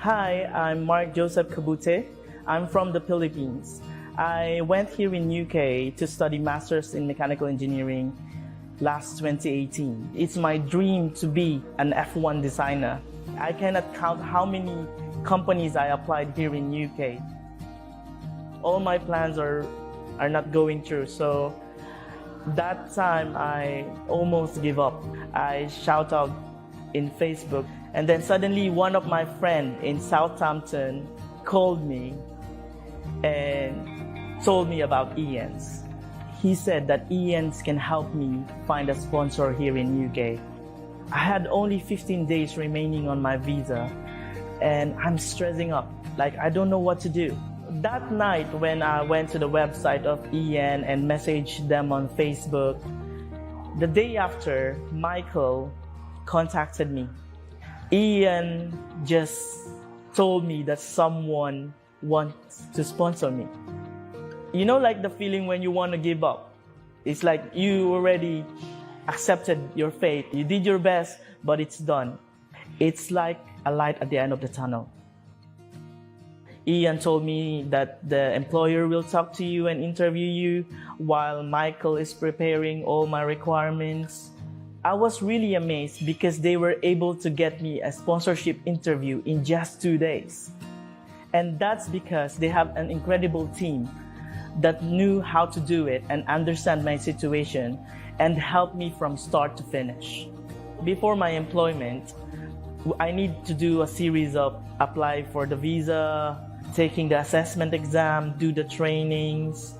Hi, I'm Mark Joseph Kabute. I'm from the Philippines. I went here in UK to study Masters in Mechanical Engineering last 2018. It's my dream to be an F1 designer. I cannot count how many companies I applied here in UK. All my plans are not going through, so that time I almost give up. I shout out in Facebook, and then suddenly one of my friends in Southampton called me and told me about Ian's. He said that Ian's can help me find a sponsor here in UK. I had only 15 days remaining on my visa and I'm stressing up, like I don't know what to do. That night when I went to the website of Ian and messaged them on Facebook, the day after, Michael contacted me. Ian just told me that someone wants to sponsor me. You know, like the feeling when you want to give up. It's like you already accepted your fate. You did your best, but it's done. It's like a light at the end of the tunnel. Ian told me that the employer will talk to you and interview you while Michael is preparing all my requirements. I was really amazed because they were able to get me a sponsorship interview in just 2 days. And that's because they have an incredible team that knew how to do it and understand my situation and help me from start to finish. Before my employment, I need to do a series of apply for the visa, taking the assessment exam, do the trainings.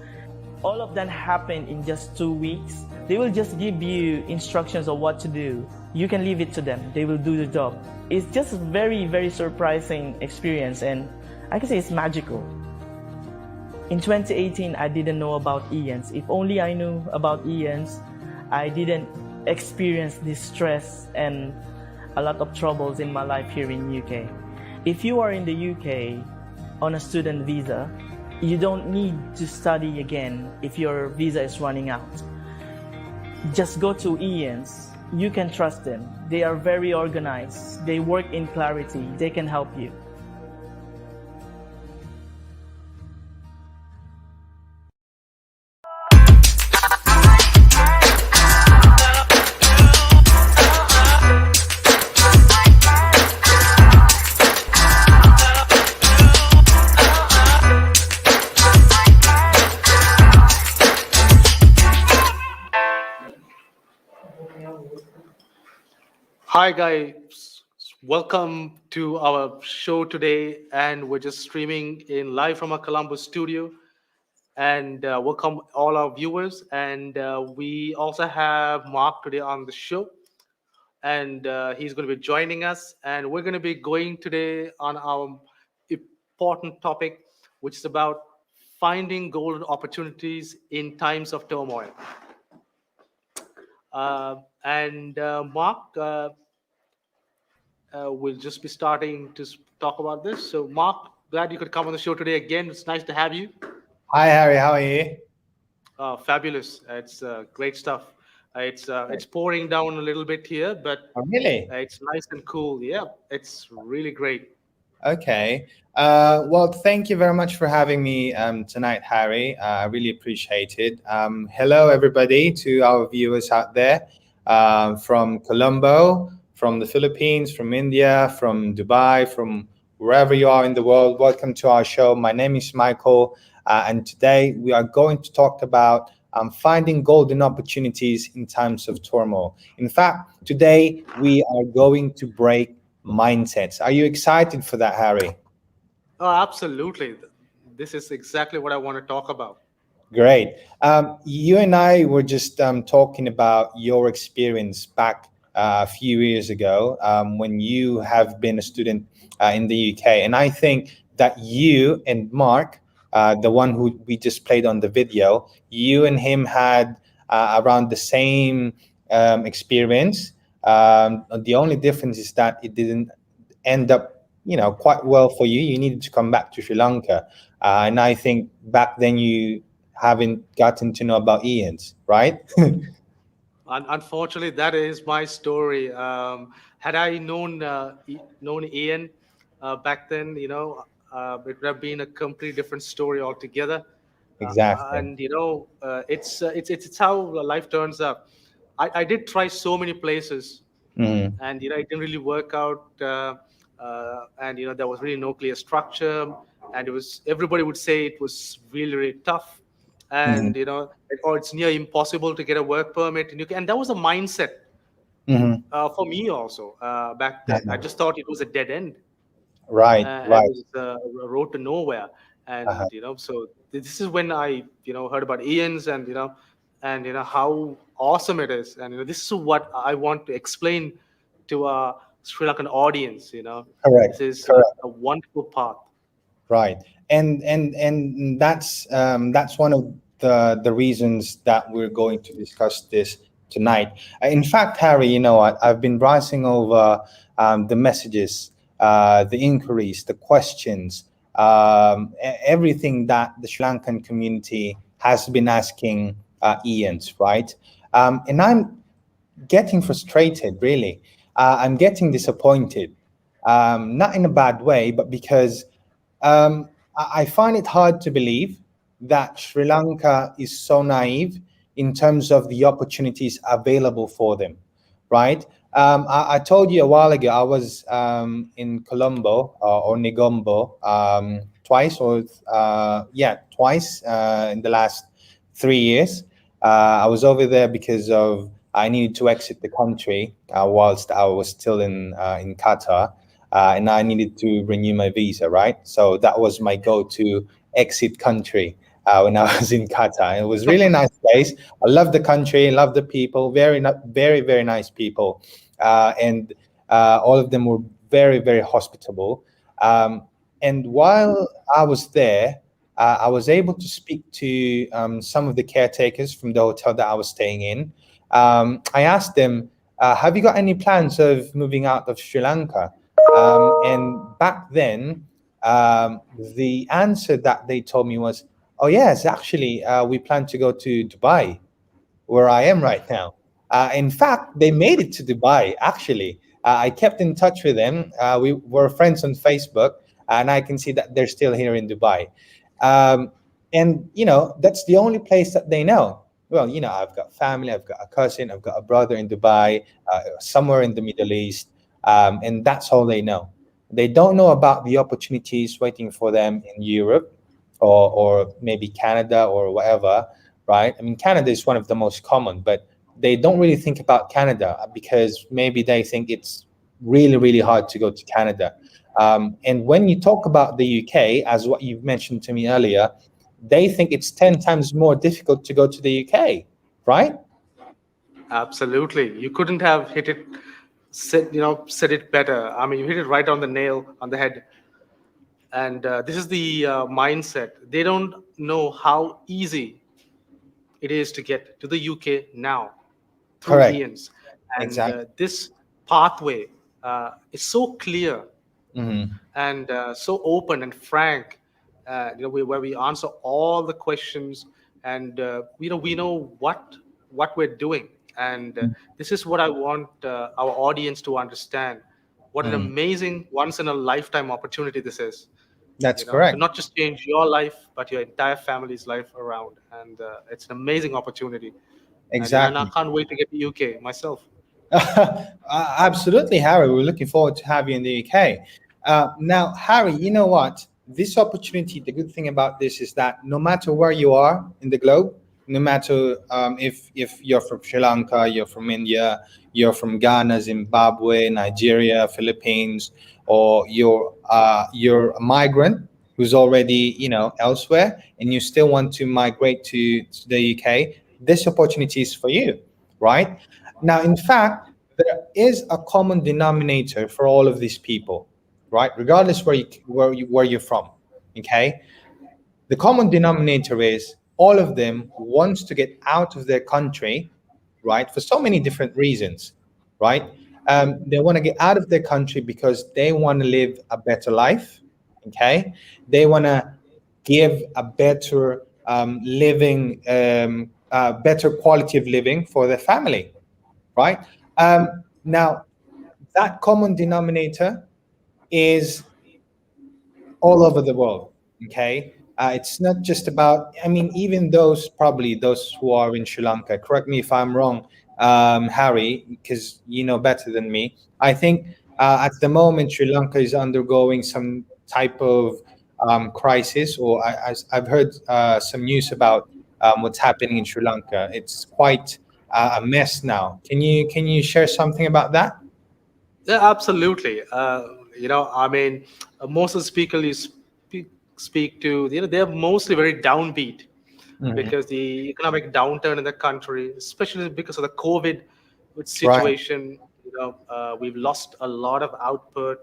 All of that happened in just 2 weeks. They will just give you instructions of what to do. You can leave it to them. They will do the job. It's just a very, very surprising experience, and I can say it's magical. In 2018, I didn't know about Ian's. If only I knew about Ian's, I didn't experience this stress and a lot of troubles in my life here in UK. If you are in the UK on a student visa, you don't need to study again if your visa is running out. Just go to Ian's. You can trust them. They are very organized. They work in clarity. They can help you. Hi guys, welcome to our show today, and we're just streaming in live from our Colombo studio, and welcome all our viewers. And we also have Mark today on the show, and he's going to be joining us, and we're going to be going today on our important topic, which is about finding golden opportunities in times of turmoil. Mark, we'll just be starting to talk about this. So, Mark, glad you could come on the show today again. It's nice to have you. Hi, Harry. How are you? Fabulous. It's great stuff. It's pouring down a little bit here, but really? It's nice and cool. Yeah, it's really great. Okay. Well, thank you very much for having me tonight, Harry. I really appreciate it. Hello, everybody, to our viewers out there from Colombo, from the Philippines, from India, from Dubai, from wherever you are in the world. Welcome to our show. My name is Michael, and today we are going to talk about finding golden opportunities in times of turmoil. In fact, today we are going to break mindsets. Are you excited for that, Harry? Oh, absolutely. This is exactly what I want to talk about. Great. You and I were just talking about your experience back a few years ago when you have been a student in the UK. And I think that you and Mark, the one who we just played on the video, you and him had around the same experience. The only difference is that it didn't end up, quite well for you. You needed to come back to Sri Lanka. And I think back then you haven't gotten to know about Ian's, right? Unfortunately, that is my story. Had I known Ian, back then, it would have been a completely different story altogether. Exactly. And it's how life turns out. I did try so many places, Hmm. and it didn't really work out. And there was really no clear structure, and it was everybody would say it was really really tough, Hmm. and or it's near impossible to get a work permit in UK. And that was a mindset Hmm. for me also back then. I just thought it was a dead end, Right, and right. it was a road to nowhere. Uh-huh. And so this is when I heard about Ian's, and how awesome it is. And this is what I want to explain to our Sri Lankan audience. This Correct, is correct. a wonderful path. Right, and that's one of the reasons that we're going to discuss this tonight. In fact, Harry, I've been browsing over the messages, the inquiries, the questions, everything that the Sri Lankan community has been asking Ian's, right? And I'm getting frustrated, really. I'm getting disappointed, not in a bad way, but because I find it hard to believe that Sri Lanka is so naive in terms of the opportunities available for them, right? I told you a while ago I was in Colombo or Negombo twice, or yeah, twice in the last 3 years. I was over there because of I needed to exit the country whilst I was still in Qatar, and I needed to renew my visa, right? So that was my go-to exit country when I was in Qatar. It was really nice place. I love the country, love the people, very, very nice people, and all of them were very, very hospitable. Um, and while I was there, I was able to speak to some of the caretakers from the hotel that I was staying in. I asked them, "Have you got any plans of moving out of Sri Lanka?" And back then, the answer that they told me was, "Oh yes, actually, we plan to go to Dubai, where I am right now." In fact, they made it to Dubai. Actually, I kept in touch with them. We were friends on Facebook, and I can see that they're still here in Dubai. Um, and that's the only place that they know. Well, I've got family, I've got a cousin, I've got a brother in Dubai, somewhere in the Middle East, and that's all they know. They don't know about the opportunities waiting for them in Europe, or maybe Canada or whatever, right? I mean, Canada is one of the most common, but they don't really think about Canada because maybe they think it's really, really hard to go to Canada. And when you talk about the UK, as what you've mentioned to me earlier, they think it's 10 times more difficult to go to the UK, right? Absolutely, you couldn't have hit it, said it better. I mean, you hit it right on the nail on the head. And this is the mindset. They don't know how easy it is to get to the UK now through Correct. Ian's. And Exactly. this pathway is so clear Hmm. and so open and frank, where we answer all the questions, and we know what we're doing. And this is what I want our audience to understand. What an Hmm. amazing once in a lifetime opportunity this is, That's to correct. not just change your life but your entire family's life around. And it's an amazing opportunity. And I Exactly. can't wait to get to UK myself. Absolutely, Harry. We're looking forward to have you in the UK. Now, Harry, you know what? This opportunity, the good thing about this is that no matter where you are in the globe, no matter if you're from Sri Lanka, you're from India, you're from Ghana, Zimbabwe, Nigeria, Philippines, or you're a migrant who's already elsewhere, and you still want to migrate to the UK, this opportunity is for you, right? Now, in fact, there is a common denominator for all of these people, right? Regardless where you're from, okay? The common denominator is all of them wants to get out of their country, right? For so many different reasons, right? They want to get out of their country because they want to live a better life, okay? They want to give a better better quality of living for their family, right? Now, that common denominator is all over the world. Okay, it's not just about. I mean, even those probably those who are in Sri Lanka. Correct me if I'm wrong, Harry, because you know better than me. I think at the moment Sri Lanka is undergoing some type of crisis, or I've heard some news about what's happening in Sri Lanka. It's quite a mess now. Can you share something about that? Yeah, absolutely. I mean, most of the speakers you speak to, they're mostly very downbeat Hmm. because the economic downturn in the country, especially because of the COVID Right. situation, we've lost a lot of output,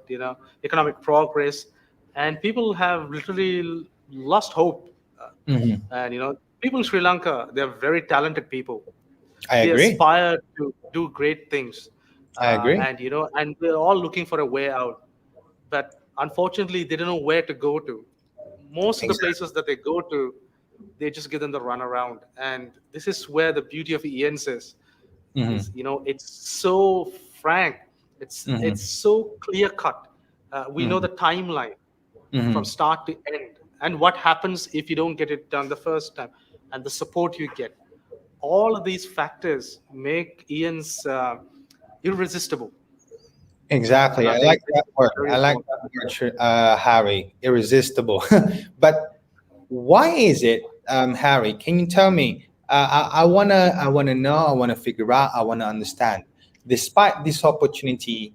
economic progress, and people have literally lost hope. Hmm. And people in Sri Lanka, they're very talented people. I They agree. aspire to do great things, I agree. and we're all looking for a way out. But unfortunately, they don't know where to go to. Most of the Exactly. places that they go to, they just give them the runaround. And this is where the beauty of ENS is. Hmm. It's so frank. It's Hmm. so clear cut. We know the Hmm. timeline from Hmm. start to end, and what happens if you don't get it done the first time, and the support you get. All of these factors make Ian's irresistible, and Exactly. I I think like this that is word. very I like important. that word, Harry. Irresistible. But why is it, Harry? Can you tell me? I wanna know. I wanna figure out. I wanna understand. Despite this opportunity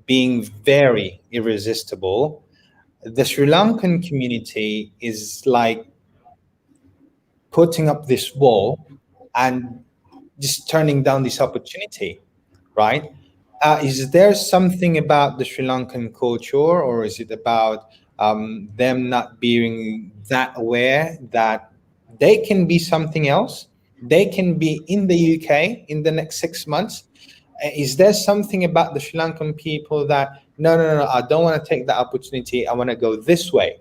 being very irresistible, the Sri Lankan community is like putting up this wall and just turning down this opportunity, right? Is there something about the Sri Lankan culture, or is it about them not being that aware that they can be something else? They can be in the UK in the next 6 months. Is there something about the Sri Lankan people that no, no, no, no, I don't want to take that opportunity. I want to go this way,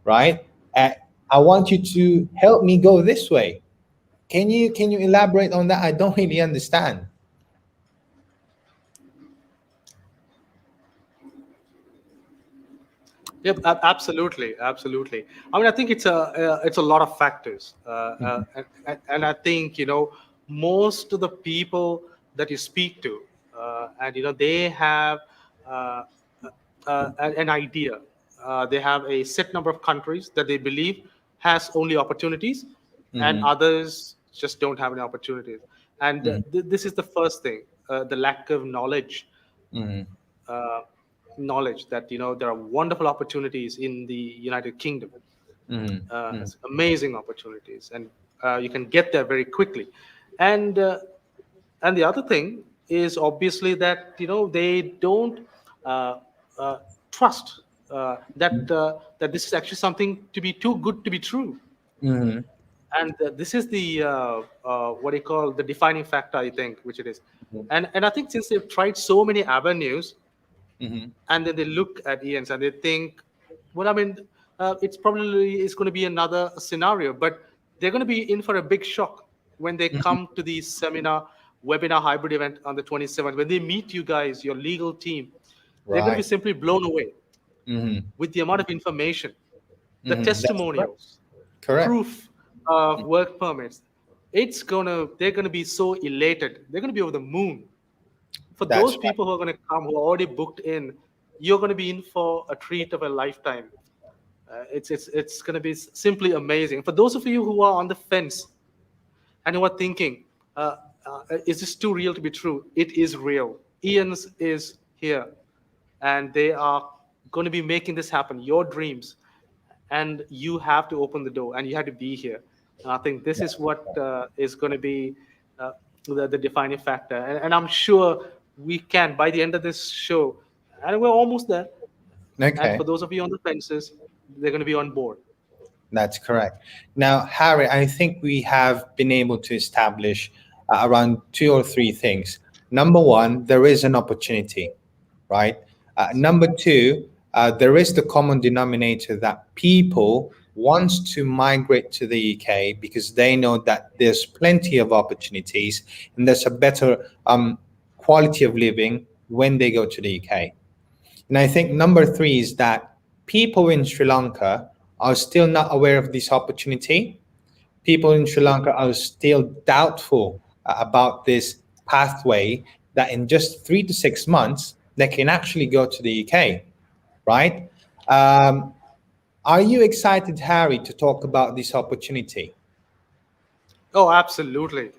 right? Uh, I want you to help me go this way. Can you elaborate on that? I don't really understand. Yep, absolutely, absolutely. I mean, I think it's a lot of factors, Mhm. and I think most of the people that you speak to, and they have uh, an idea. They have a set number of countries that they believe has only opportunities, and Mhm. others just don't have any opportunities. And Mhm. this is the first thing: the lack of knowledge, Mhm. uh, knowledge that there are wonderful opportunities in the United Kingdom, Mhm. Mhm. has amazing opportunities, and you can get there very quickly. And uh, and the other thing is obviously that they don't uh, uh, trust that this is actually something to be too good to be true. Mhm. And this is the what do you call the defining factor, I think, which it is. And I think since they've tried so many avenues, Mhm. and then they look at Ian's and they think, well, I mean, it's probably is going to be another scenario, but they're going to be in for a big shock when they Mhm. come to the seminar, webinar, hybrid event on the 27th. When they meet you guys, your legal team, they're going to be Right. simply blown away Mhm. with the amount of information, the Mhm. That's correct. testimonials, Correct. proof of work permits. They're gonna be so elated. They're gonna be over the moon. For That's those right. people who are going to come, who are already booked in, you're going to be in for a treat of a lifetime. It's going to be simply amazing. For those of you who are on the fence and who are thinking, uh, is this too real to be true? It is real. Ian's is here, and they are going to be making this happen. Your dreams, and you have to open the door, and you have to be here. And I think this is what is going to be uh, the defining factor. And I'm sure we can by the end of this show, and we're almost there. And Okay. for those of you on the fences, they're going to be on board. That's correct. Now, Harry, I think we have been able to establish around two or three things. Number one, there is an opportunity, right? Number two, there is the common denominator that people wants to migrate to the UK because they know that there's plenty of opportunities and there's a better quality of living when they go to the UK. And I think number three is that people in Sri Lanka are still not aware of this opportunity. People in Sri Lanka are still doubtful about this pathway that in just 3 to 6 months they can actually go to the UK, right? Um, are you excited, Harry, to talk about this opportunity? Oh, absolutely.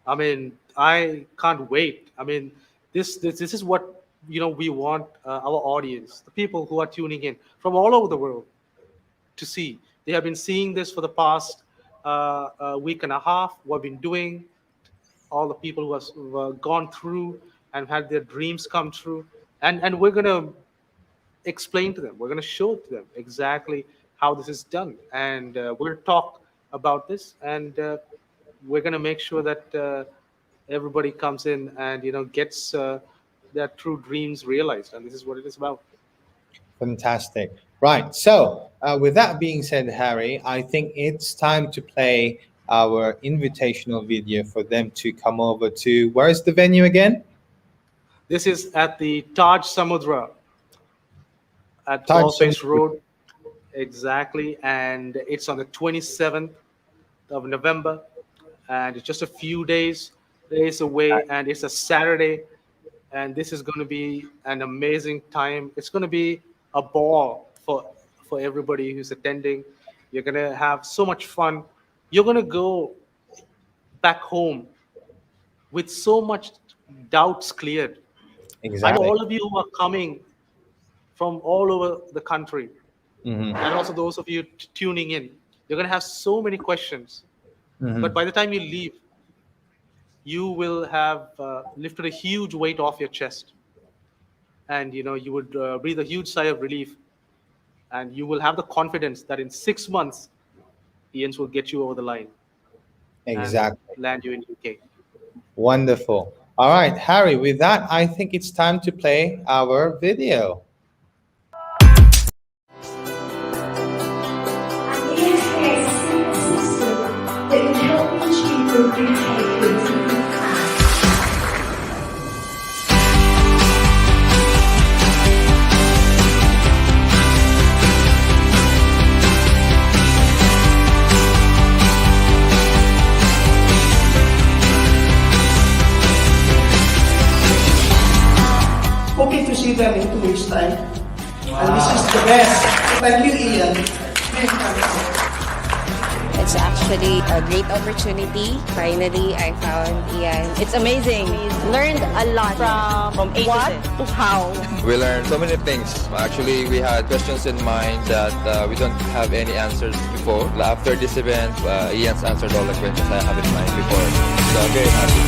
I mean, I can't wait. I mean, this is what we want our audience, the people who are tuning in from all over the world, to see. They have been seeing this for the past week and a half. What we've been doing, all the people who have gone through and had their dreams come true, and we're gonna explain to them. We're gonna show to them exactly how this is done, and we'll talk about this, and we're gonna make sure that everybody comes in and gets their true dreams realized, and this is what it is about. Fantastic. Right. So, with that being said, Harry, I think it's time to play our invitational video for them to come over to, where is the venue again? This is at the Taj Samudra at Taj Ballface Samudra. Road, exactly, and it's on the 27th of November, and it's just a few days away, and it's a Saturday, and this is going to be an amazing time. It's going to be a ball for everybody who's attending. You're going to have so much fun. You're going to go back home with so much doubts cleared. I know Exactly. all of you who are coming from all over the country, Hmm. and also those of you tuning in. You're going to have so many questions, but Hmm. by the time you leave, you will have lifted a huge weight off your chest, and you would breathe a huge sigh of relief, and you will have the confidence that in 6 months, Ian's will get you over the line and Exactly. land you in UK. Wonderful. All right, Harry, with that, I think it's time to play our video. And ES creates a simple system that can help each people UK with something fast. Hoping to see them in 2 weeks' time. And this is the best. Thank you, Ian. It's actually a great opportunity. Finally, I found Ian. It's amazing. Learned a lot from what to how. We learned so many things. Actually, we had questions in mind that we don't have any answers before. After this event, Ian's answered all the questions I have in mind before. So I'm very happy.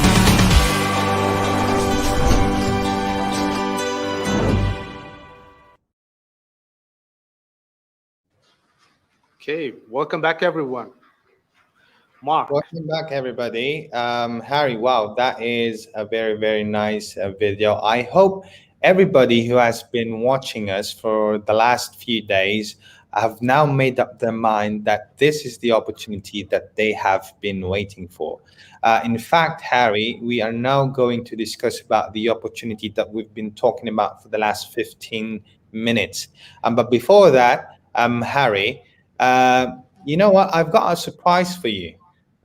Okay, welcome back, everyone. Mark. Welcome back, everybody. Harry, wow, that is a very, very nice video. I hope everybody who has been watching us for the last few days have now made up their mind that this is the opportunity that they have been waiting for. In fact, Harry, we are now going to discuss about the opportunity that we've been talking about for the last 15 minutes. But before that, Harry, you know what? I've got a surprise for you.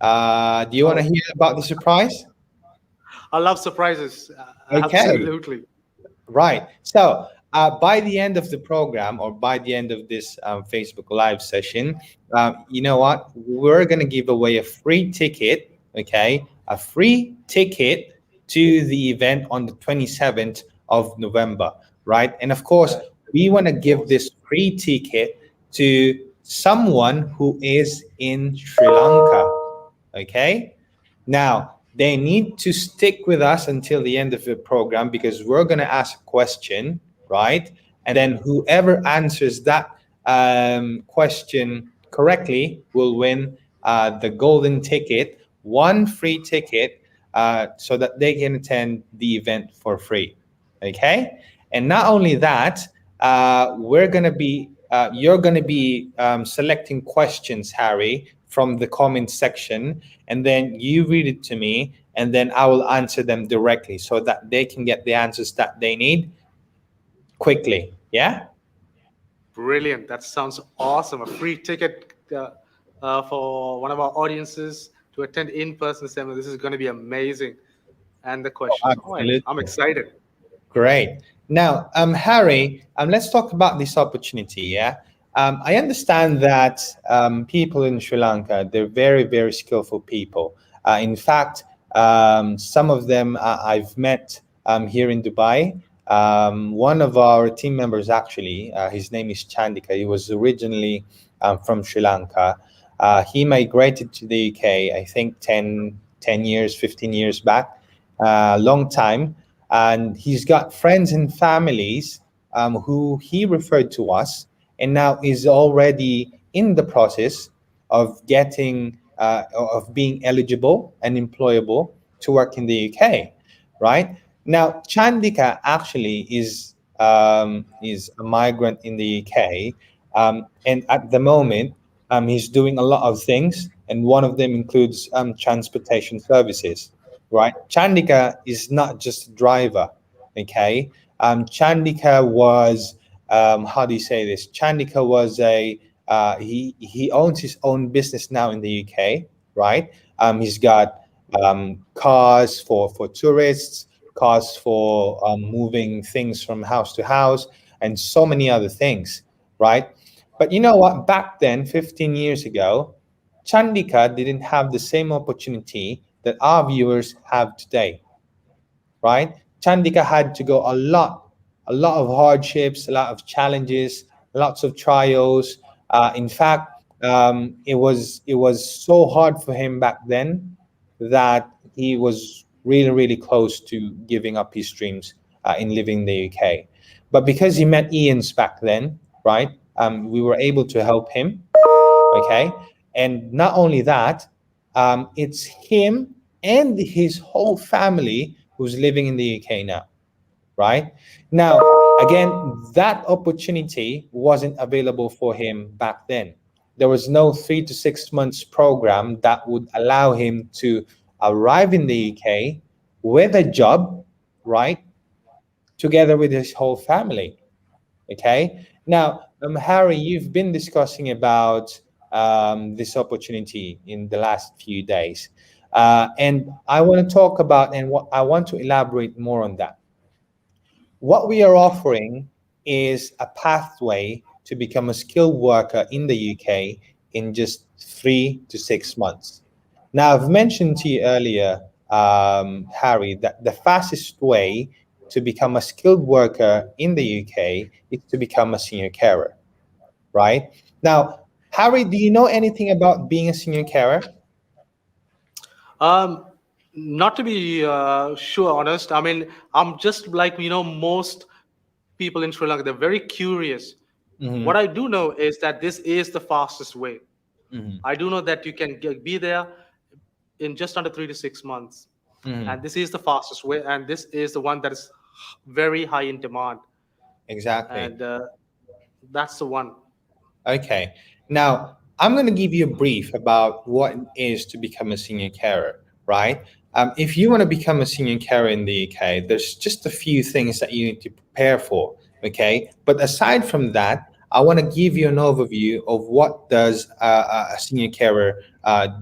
Do you want to Oh, hear about the surprise? I love surprises. Okay, Absolutely. right. So by the end of the program or by the end of this Facebook Live session, you know what? We're going to give away a free ticket, okay? A free ticket to the event on the 27th of November, right? And of course, we want to give this free ticket to someone who is in Sri Lanka. Okay. Now, they need to stick with us until the end of the program because we're going to ask a question, right? And then whoever answers that question correctly will win the golden ticket, one free ticket, so that they can attend the event for free. Okay. And not only that, you're going to be selecting questions, Harry, from the comment section, and then you read it to me, and then I will answer them directly so that they can get the answers that they need quickly. Yeah. Brilliant. That sounds awesome. A free ticket for one of our audiences to attend in-person seminar. This is going to be amazing. And the questions. All right. I'm Absolutely. excited. Great. Now, Harry, let's talk about this opportunity. Yeah. I understand that people in Sri Lanka, they're very, very skillful people. In fact, some of them I've met here in Dubai. One of our team members, actually, his name is Chandika. He was originally from Sri Lanka. He migrated to the UK, I think 10 years, 15 years back, long time. And he's got friends and families who he referred to us, and now is already in the process of getting of being eligible and employable to work in the UK, right? Now, Chandika actually is a migrant in the UK, and at the moment, he's doing a lot of things, and one of them includes transportation services, right? Chandika is not just a driver, okay? Chandika was how do you say this? Chandika was he owns his own business now in the UK, right? He's got cars for tourists, cars for moving things from house to house, and so many other things, right? But you know what? Back then, 15 years ago, Chandika didn't have the same opportunity that our viewers have today, right? Chandika had to go a lot of hardships, a lot of challenges, lots of trials. In fact, it was so hard for him back then that he was really, really close to giving up his dreams in living in the UK. But because he met Ian's back then, right? We were able to help him. Okay, and not only that, it's him and his whole family who's living in the UK now, right? Now, again, that opportunity wasn't available for him back then. There was no 3 to 6 months program that would allow him to arrive in the UK with a job, right? Together with his whole family. Okay. Now, Harry, you've been discussing about this opportunity in the last few days, and I want to talk about and what I want to elaborate more on that. What we are offering is a pathway to become a skilled worker in the UK in just 3 to 6 months. Now, I've mentioned to you earlier, Harry, that the fastest way to become a skilled worker in the UK is to become a senior carer, right? Now, Harry, do you know anything about being a senior carer? Not to be sure, honest. I mean, I'm just like, most people in Sri Lanka, they're very curious. What I do know is that this is the fastest way. I do know that you can be there in just under 3 to 6 months. And this is the fastest way. And this is the one that is very high in demand. Exactly. And that's the one. Okay. Now, I'm going to give you a brief about what it is to become a senior carer, right? If you want to become a senior carer in the UK, there's just a few things that you need to prepare for, okay? But aside from that, I want to give you an overview of what does a senior carer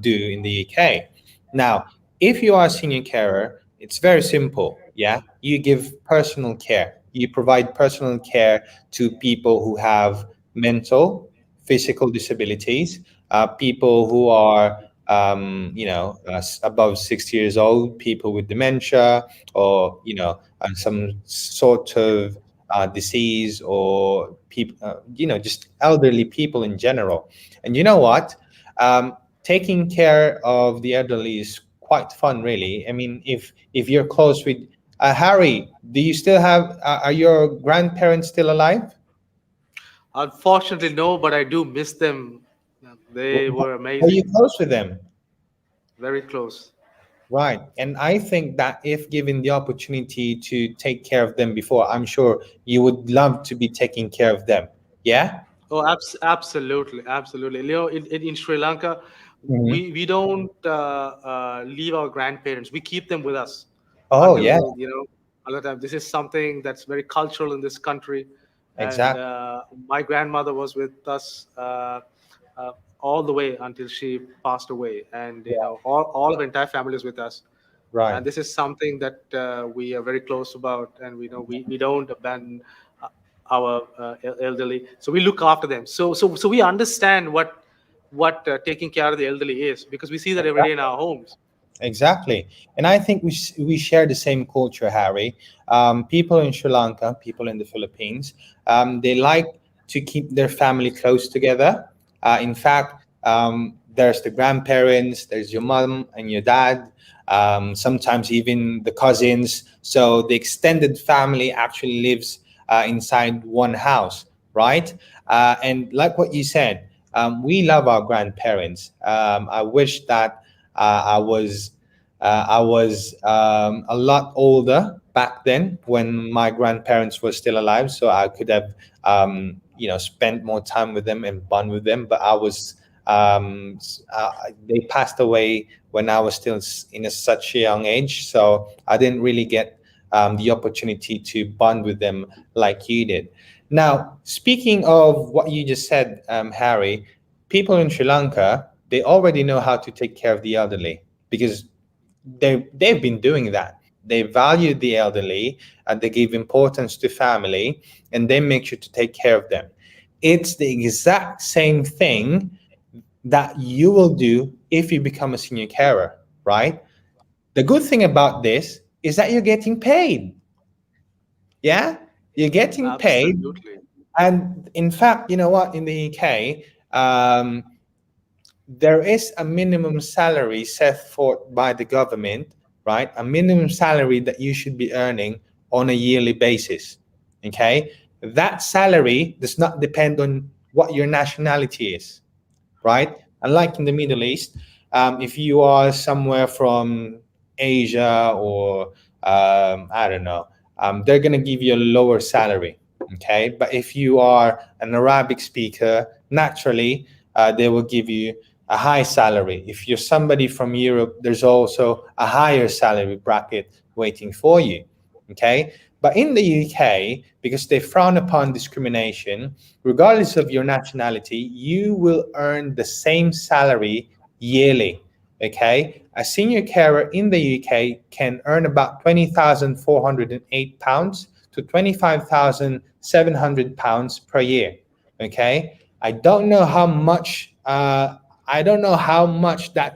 do in the UK. Now, if you are a senior carer, it's very simple, yeah? You give personal care. You provide personal care to people who have mental, physical disabilities, people who are above 60 years old, people with dementia, or some sort of disease, or people, just elderly people in general. And you know what? Taking care of the elderly is quite fun, really. I mean, if you're close with Harry, do you still have? Are your grandparents still alive? Unfortunately, no, but I do miss them. They were Are you amazing, close with them? very close. Right. And I think that if given the opportunity to take care of them before, I'm sure you would love to be taking care of them. Yeah? Oh, absolutely, absolutely. In Sri Lanka, Mhm. we don't leave our grandparents. We keep them with us Oh, yeah. until, a lot of time. This is something that's very cultural in this country, And Exactly. my grandmother was with us uh, all the way until she passed away. And all of the entire family is with us. Right. And this is something that we are very close about, and we don't abandon uh, our elderly. So we look after them. So we understand what taking care of the elderly is, because we see that every day in our homes. Exactly. And I think we share the same culture, Harry. People in Sri Lanka, people in the Philippines, they like to keep their family close together. In fact, there's the grandparents, there's your mom and your dad, sometimes even the cousins. So the extended family actually lives inside one house, right? And like what you said, we love our grandparents. I wish that I was a lot older back then when my grandparents were still alive, so I could have spent more time with them and bond with them. But they passed away when I was still in such a young age, so I didn't really get the opportunity to bond with them like you did. Now, speaking of what you just said, Harry, people in Sri Lanka, they already know how to take care of the elderly because they've been doing that. They value the elderly and they give importance to family and they make sure to take care of them. It's the exact same thing that you will do if you become a senior carer, right? The good thing about this is that you're getting paid. Yeah, you're getting paid. Absolutely. And in fact, you know what? In the UK, there is a minimum salary set forth by the government, right? A minimum salary that you should be earning on a yearly basis. Okay. That salary does not depend on what your nationality is, right? Unlike in the Middle East, if you are somewhere from Asia or I don't know, they're going to give you a lower salary. Okay. But if you are an Arabic speaker, naturally, they will give you a high salary. If you're somebody from Europe, there's also a higher salary bracket waiting for you. Okay. But in the UK, because they frown upon discrimination, regardless of your nationality, you will earn the same salary yearly. Okay. A senior carer in the UK can earn about £20,408 to £25,700 per year. Okay. I don't know how much that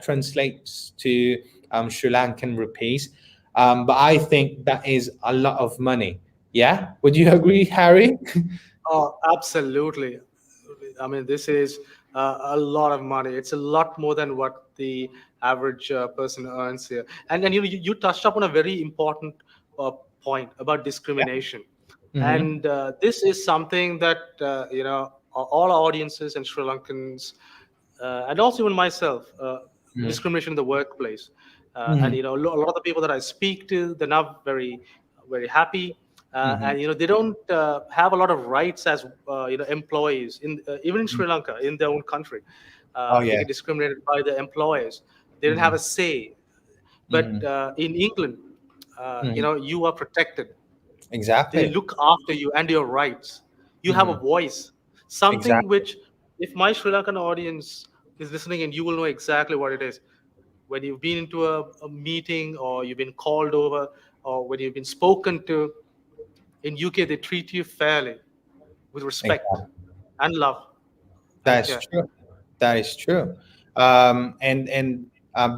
translates to Sri Lankan rupees, but I think that is a lot of money. Yeah, would you agree, Harry? Oh, absolutely. I mean, this is a lot of money. It's a lot more than what the average person earns here. And you touched upon a very important uh, point about discrimination. Mm-hmm. And this is something that all our audiences and Sri Lankans, and also even myself, discrimination in the workplace. And Mm-hmm. a lot of the people that I speak to, they're not very happy, Mm-hmm. and they don't have a lot of rights as employees in even in Sri Lanka, in their own country. Oh They yeah. get discriminated by the employers. They don't have Mm-hmm. a say. But Mm-hmm. in England, Mm-hmm. you are protected. They Exactly. look after you and your rights. You have a Mm-hmm. voice, something Exactly. which, if my Sri Lankan audience is listening, and you will know exactly what it is. When you've been into a meeting, or you've been called over, or when you've been spoken to, in UK, they treat you fairly, with respect Exactly. and love and That's care. true. That is true. And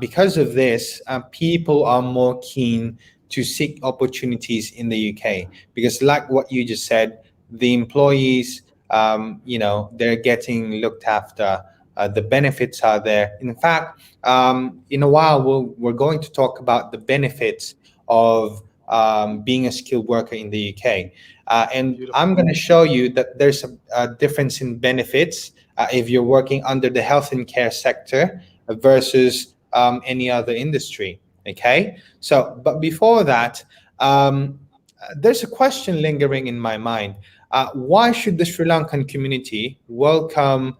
because of this, people are more keen to seek opportunities in the UK because, like what you just said, the employees, they're getting looked after. The benefits are there. In fact, in a while, we're going to talk about the benefits of being a skilled worker in the UK. And Beautiful. I'm going to show you that there's a difference in benefits if you're working under the health and care sector versus any other industry. Okay. So, but before that, there's a question lingering in my mind. Why should the Sri Lankan community welcome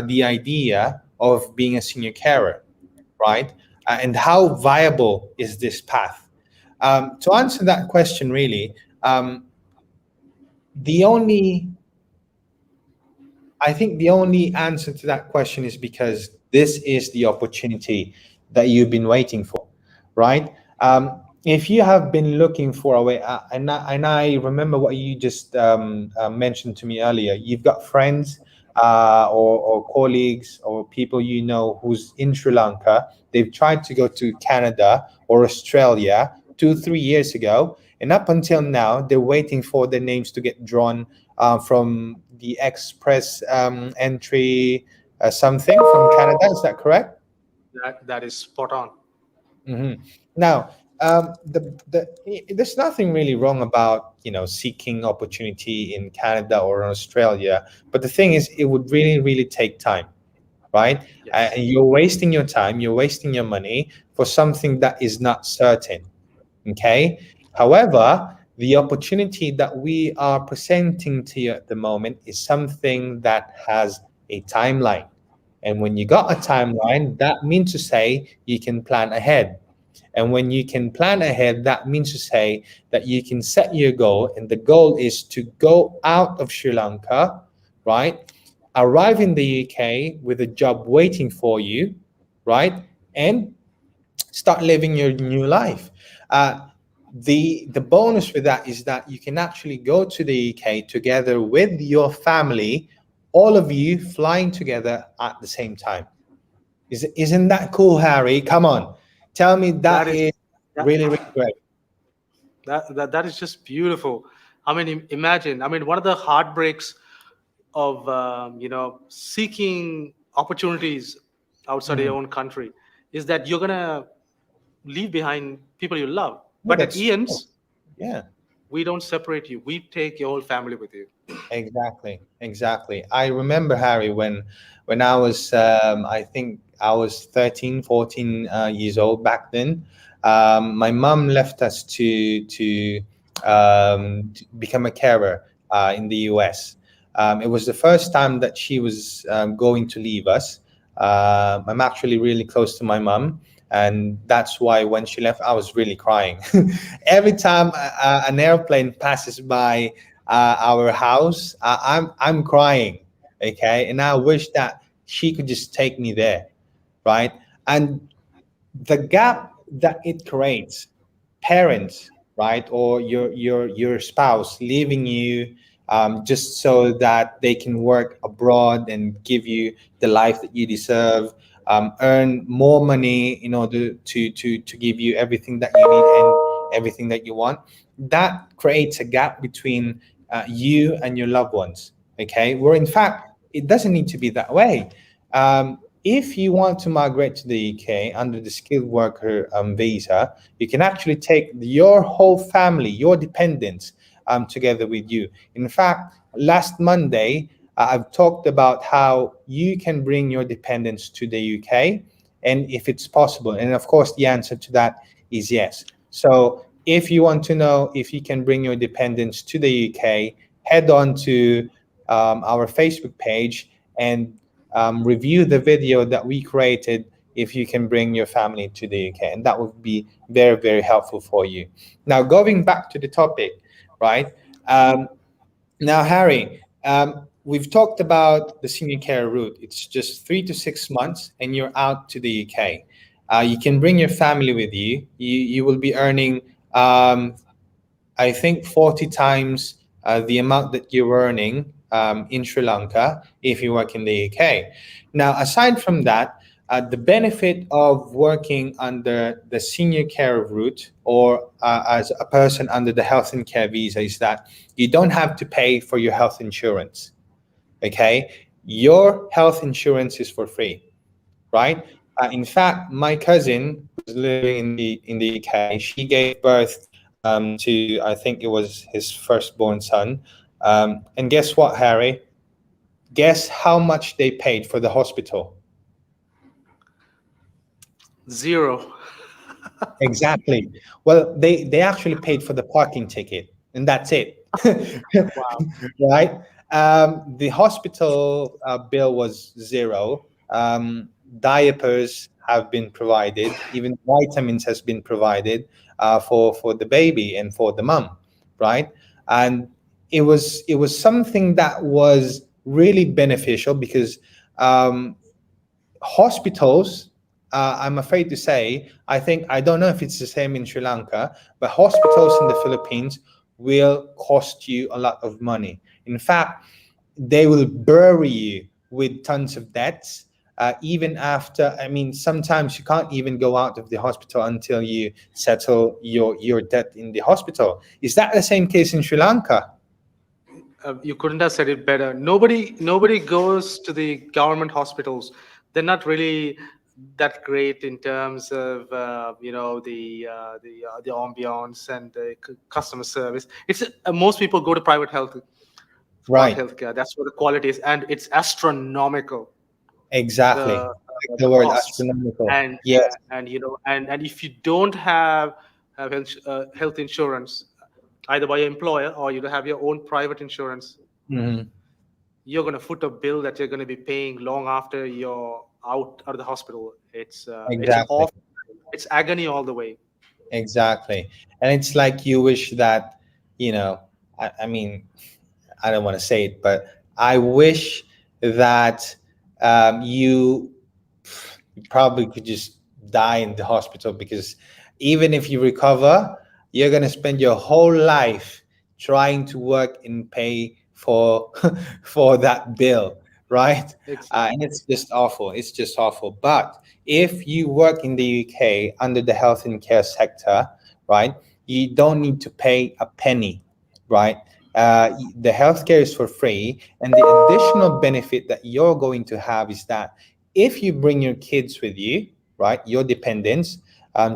the idea of being a senior carer, right? And how viable is this path? To answer that question, really, the only I think the only answer to that question is because this is the opportunity that you've been waiting for, right? If you have been looking for a way, and I remember what you just mentioned to me earlier, you've got friends or colleagues or people you know who's in Sri Lanka. They've tried to go to Canada or Australia 2, 3 years ago, and up until now, they're waiting for their names to get drawn from the express entry something from Canada. Is that correct? That is spot on. Now, there's nothing really wrong about seeking opportunity in Canada or in Australia, but the thing is, it would really take time, right? Yes. And you're wasting your time, you're wasting your money for something that is not certain. Okay. However, the opportunity that we are presenting to you at the moment is something that has a timeline. And when you got a timeline, that means to say you can plan ahead. And when you can plan ahead, that means to say that you can set your goal. And the goal is to go out of Sri Lanka, right? Arrive in the UK with a job waiting for you, right? And start living your new life. The bonus with that is that you can actually go to the UK together with your family, all of you flying together at the same time. Isn't that cool, Harry? Come on, tell me that is that, really great. that is just beautiful. I mean, imagine. I mean, one of the heartbreaks of seeking opportunities outside your own country is that you're gonna leave behind people you love. But at Ian's, Yeah. we don't separate you. We take your whole family with you. Exactly. I remember, Harry, when I was I think I was 13, 14 years old back then. My mum left us to become a carer in the US. It was the first time that she was going to leave us. I'm actually really close to my mum, and that's why when she left, I was really crying. Every time an airplane passes by our house, I'm crying. Okay, and I wish that she could just take me there, right? And the gap that it creates, parents, right, or your spouse leaving you just so that they can work abroad and give you the life that you deserve, earn more money in order to give you everything that you need and everything that you want. That creates a gap between you and your loved ones. Okay, where in fact it doesn't need to be that way. If you want to migrate to the UK under the skilled worker visa, you can actually take your whole family, your dependents, together with you. In fact, last Monday, I've talked about how you can bring your dependents to the UK, and if it's possible. And of course, the answer to that is yes. So if you want to know if you can bring your dependents to the UK, head on to our Facebook page and review the video that we created if you can bring your family to the UK, and that would be very helpful for you. Now, going back to the topic, right? Now, Harry, we've talked about the senior care route. It's just 3 to 6 months and you're out to the UK. You can bring your family with you. You will be earning, I think, 40 times the amount that you're earning in Sri Lanka if you work in the UK. Now, aside from that, the benefit of working under the senior care route or as a person under the health and care visa is that you don't have to pay for your health insurance. Okay, your health insurance is for free, right? In fact, my cousin who's living in the UK, she gave birth to, I think it was his firstborn son. And guess what, Harry? Guess how much they paid for the hospital? Zero. Exactly. Well, they actually paid for the parking ticket, and that's it. Wow. Right? The hospital bill was zero. Diapers have been provided. Even vitamins has been provided for the baby and for the mom, right? And it was something that was really beneficial because hospitals, I'm afraid to say, I don't know if it's the same in Sri Lanka, but hospitals in the Philippines will cost you a lot of money. In fact, they will bury you with tons of debts. Even after, I mean, sometimes you can't even go out of the hospital until you settle your debt in the hospital. Is that the same case in Sri Lanka? You couldn't have said it better. Nobody goes to the government hospitals. They're not really that great in terms of the ambiance and the customer service. It's most people go to private Right, healthcare. That's what the quality is, and it's astronomical, exactly. the Like the the word costs. astronomical. And Yes. and if you don't have health insurance, either by your employer or you have your own private insurance, Mhm. you're going to foot a bill that you're going to be paying long after you're out of the hospital. It's Exactly. off. It's agony all the way. Exactly. And it's like you wish that, you know, I mean, I don't want to say it, but I wish that you probably could just die in the hospital, because even if you recover, you're going to spend your whole life trying to work and pay for for that bill, right? Exactly. And it's just awful. It's just awful. But if you work in the UK under the health and care sector, right, you don't need to pay a penny, right? The healthcare is for free, and the additional benefit that you're going to have is that if you bring your kids with you, right, your dependents,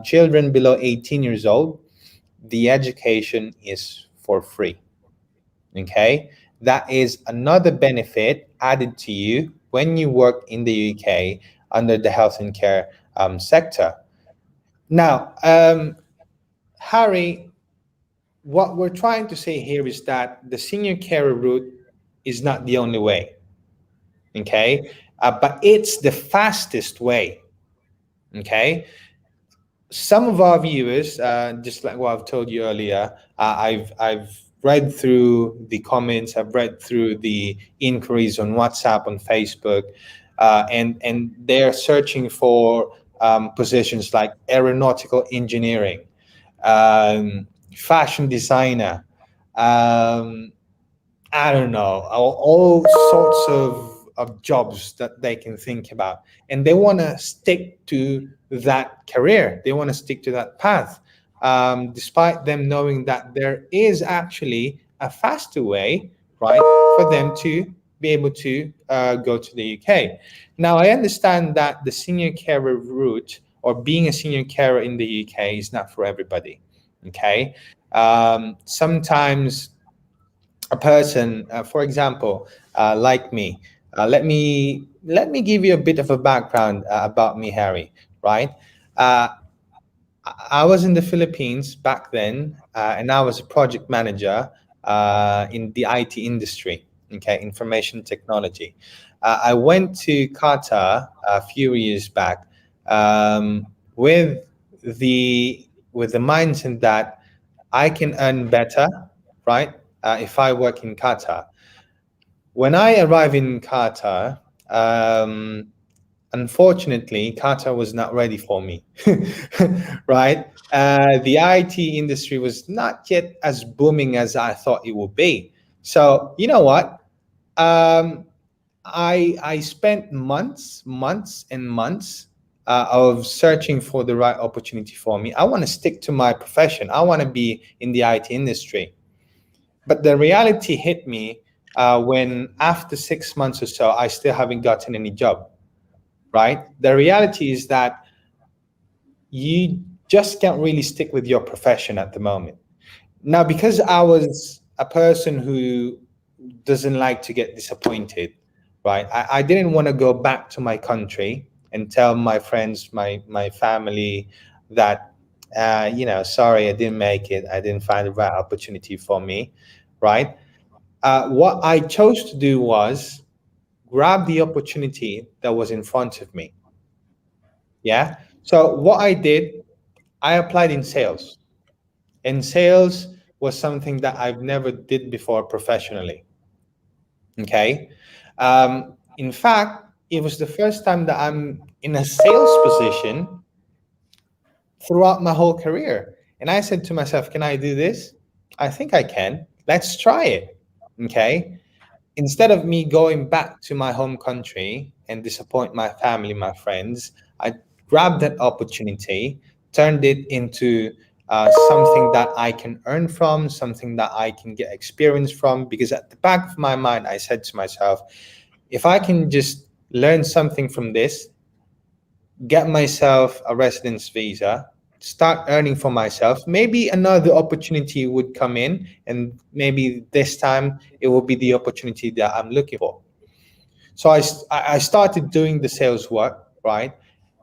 children below 18 years old, the education is for free. Okay, that is another benefit added to you when you work in the UK under the health and care sector. Now, Harry, what we're trying to say here is that the senior carer route is not the only way. Okay, but it's the fastest way. Okay, some of our viewers, just like what I've told you earlier, I've read through the comments, I've read through the inquiries on WhatsApp, on Facebook, and they're searching for positions like aeronautical engineering, fashion designer, um, I don't know, all sorts of jobs that they can think about. And they want to stick to that career, they want to stick to that path, despite them knowing that there is actually a faster way, right, for them to be able to go to the UK. Now, I understand that the senior carer route, or being a senior carer in the UK, is not for everybody. Okay. Sometimes a person, for example, like me. Let me give you a bit of a background about me, Harry. Right, uh, I was in the Philippines back then, and I was a project manager in the IT industry. Okay, information technology. I went to Qatar a few years back with the mindset that I can earn better, right? If I work in Qatar. When I arrived in Qatar, unfortunately, Qatar was not ready for me, right? The IT industry was not yet as booming as I thought it would be. So you know what? Um, I spent months and months of searching for the right opportunity for me. I want to stick to my profession. I want to be in the IT industry. But the reality hit me when, after 6 months or so, I still haven't gotten any job, right? The reality is that you just can't really stick with your profession at the moment. Now, because I was a person who doesn't like to get disappointed, right? I didn't want to go back to my country and tell my friends, my family that, sorry, I didn't make it. I didn't find the right opportunity for me, right? What I chose to do was grab the opportunity that was in front of me. Yeah. So what I did, I applied in sales, and sales was something that I've never did before professionally. Okay. In fact, it was the first time that I'm in a sales position throughout my whole career. And I said to myself, can I do this? I think I can. Let's try it. Okay. Instead of me going back to my home country and disappoint my family, my friends, I grabbed that opportunity, turned it into something that I can earn from, something that I can get experience from. Because at the back of my mind, I said to myself, if I can just learn something from this, get myself a residence visa, start earning for myself, maybe another opportunity would come in, and maybe this time it will be the opportunity that I'm looking for. So I started doing the sales work, right?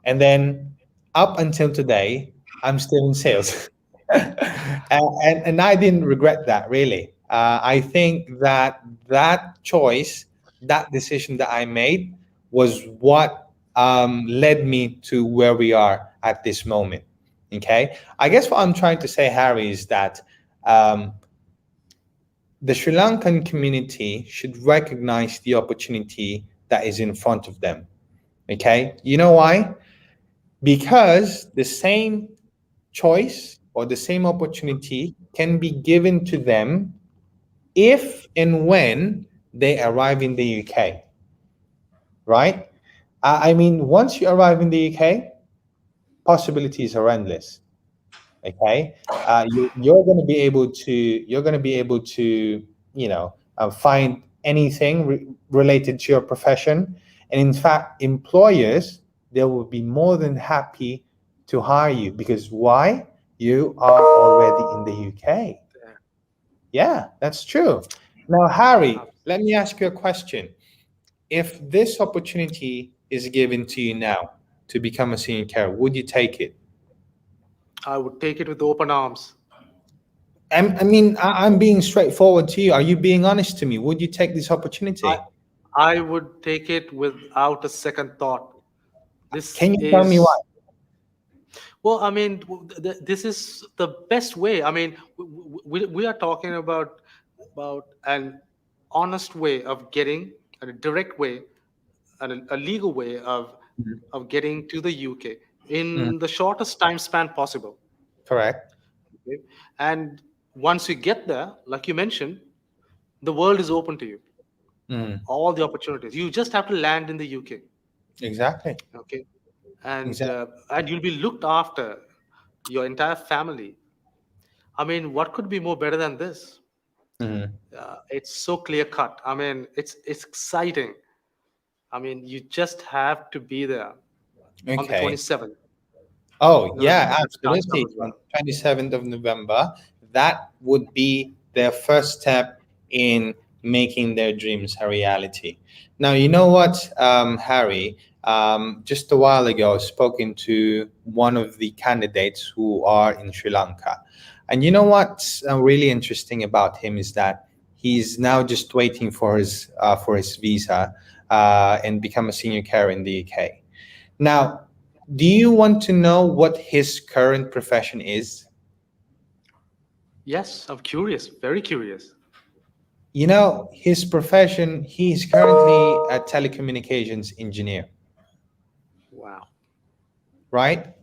And then up until today, I'm still in sales. And I didn't regret that, really. I think that that choice, that decision that I made was what led me to where we are at this moment. Okay. I guess what I'm trying to say, Harry, is that um, the Sri Lankan community should recognize the opportunity that is in front of them. Okay. You know why? Because the same choice or the same opportunity can be given to them if and when they arrive in the UK, right? I mean, once you arrive in the UK, possibilities are endless. Okay, you're going to be able to find anything related to your profession, and in fact, employers, they will be more than happy to hire you, because why? You are already in the UK. Yeah, that's true. Now, Harry, let me ask you a question. If this opportunity is given to you now to become a senior carer, would you take it? I would take it with open arms. I'm being straightforward to you. Are you being honest to me? Would you take this opportunity? I would take it without a second thought. This Can you tell me why? Well, I mean, this is the best way. I mean, we are talking about an honest way of getting, and a direct way, and a legal way of getting to the UK in the shortest time span possible. Correct. Okay? And once you get there, like you mentioned, the world is open to you. All the opportunities. You just have to land in the UK. Exactly. Okay. And Exactly. and you'll be looked after, your entire family. I mean, what could be more better than this? It's so clear cut. I mean, it's exciting. I mean, you just have to be there on the Okay. 27th. Oh, No, yeah, that's absolutely. as well. On 27th of November, that would be their first step in making their dreams a reality. Now, you know what, Harry? Just a while ago, I was spoken to one of the candidates who are in Sri Lanka. And you know what's really interesting about him is that he's now just waiting for his visa and become a senior carer in the UK. Now, do you want to know what his current profession is? Yes, I'm curious, very curious. You know, his profession, he is currently a telecommunications engineer, Wow. right?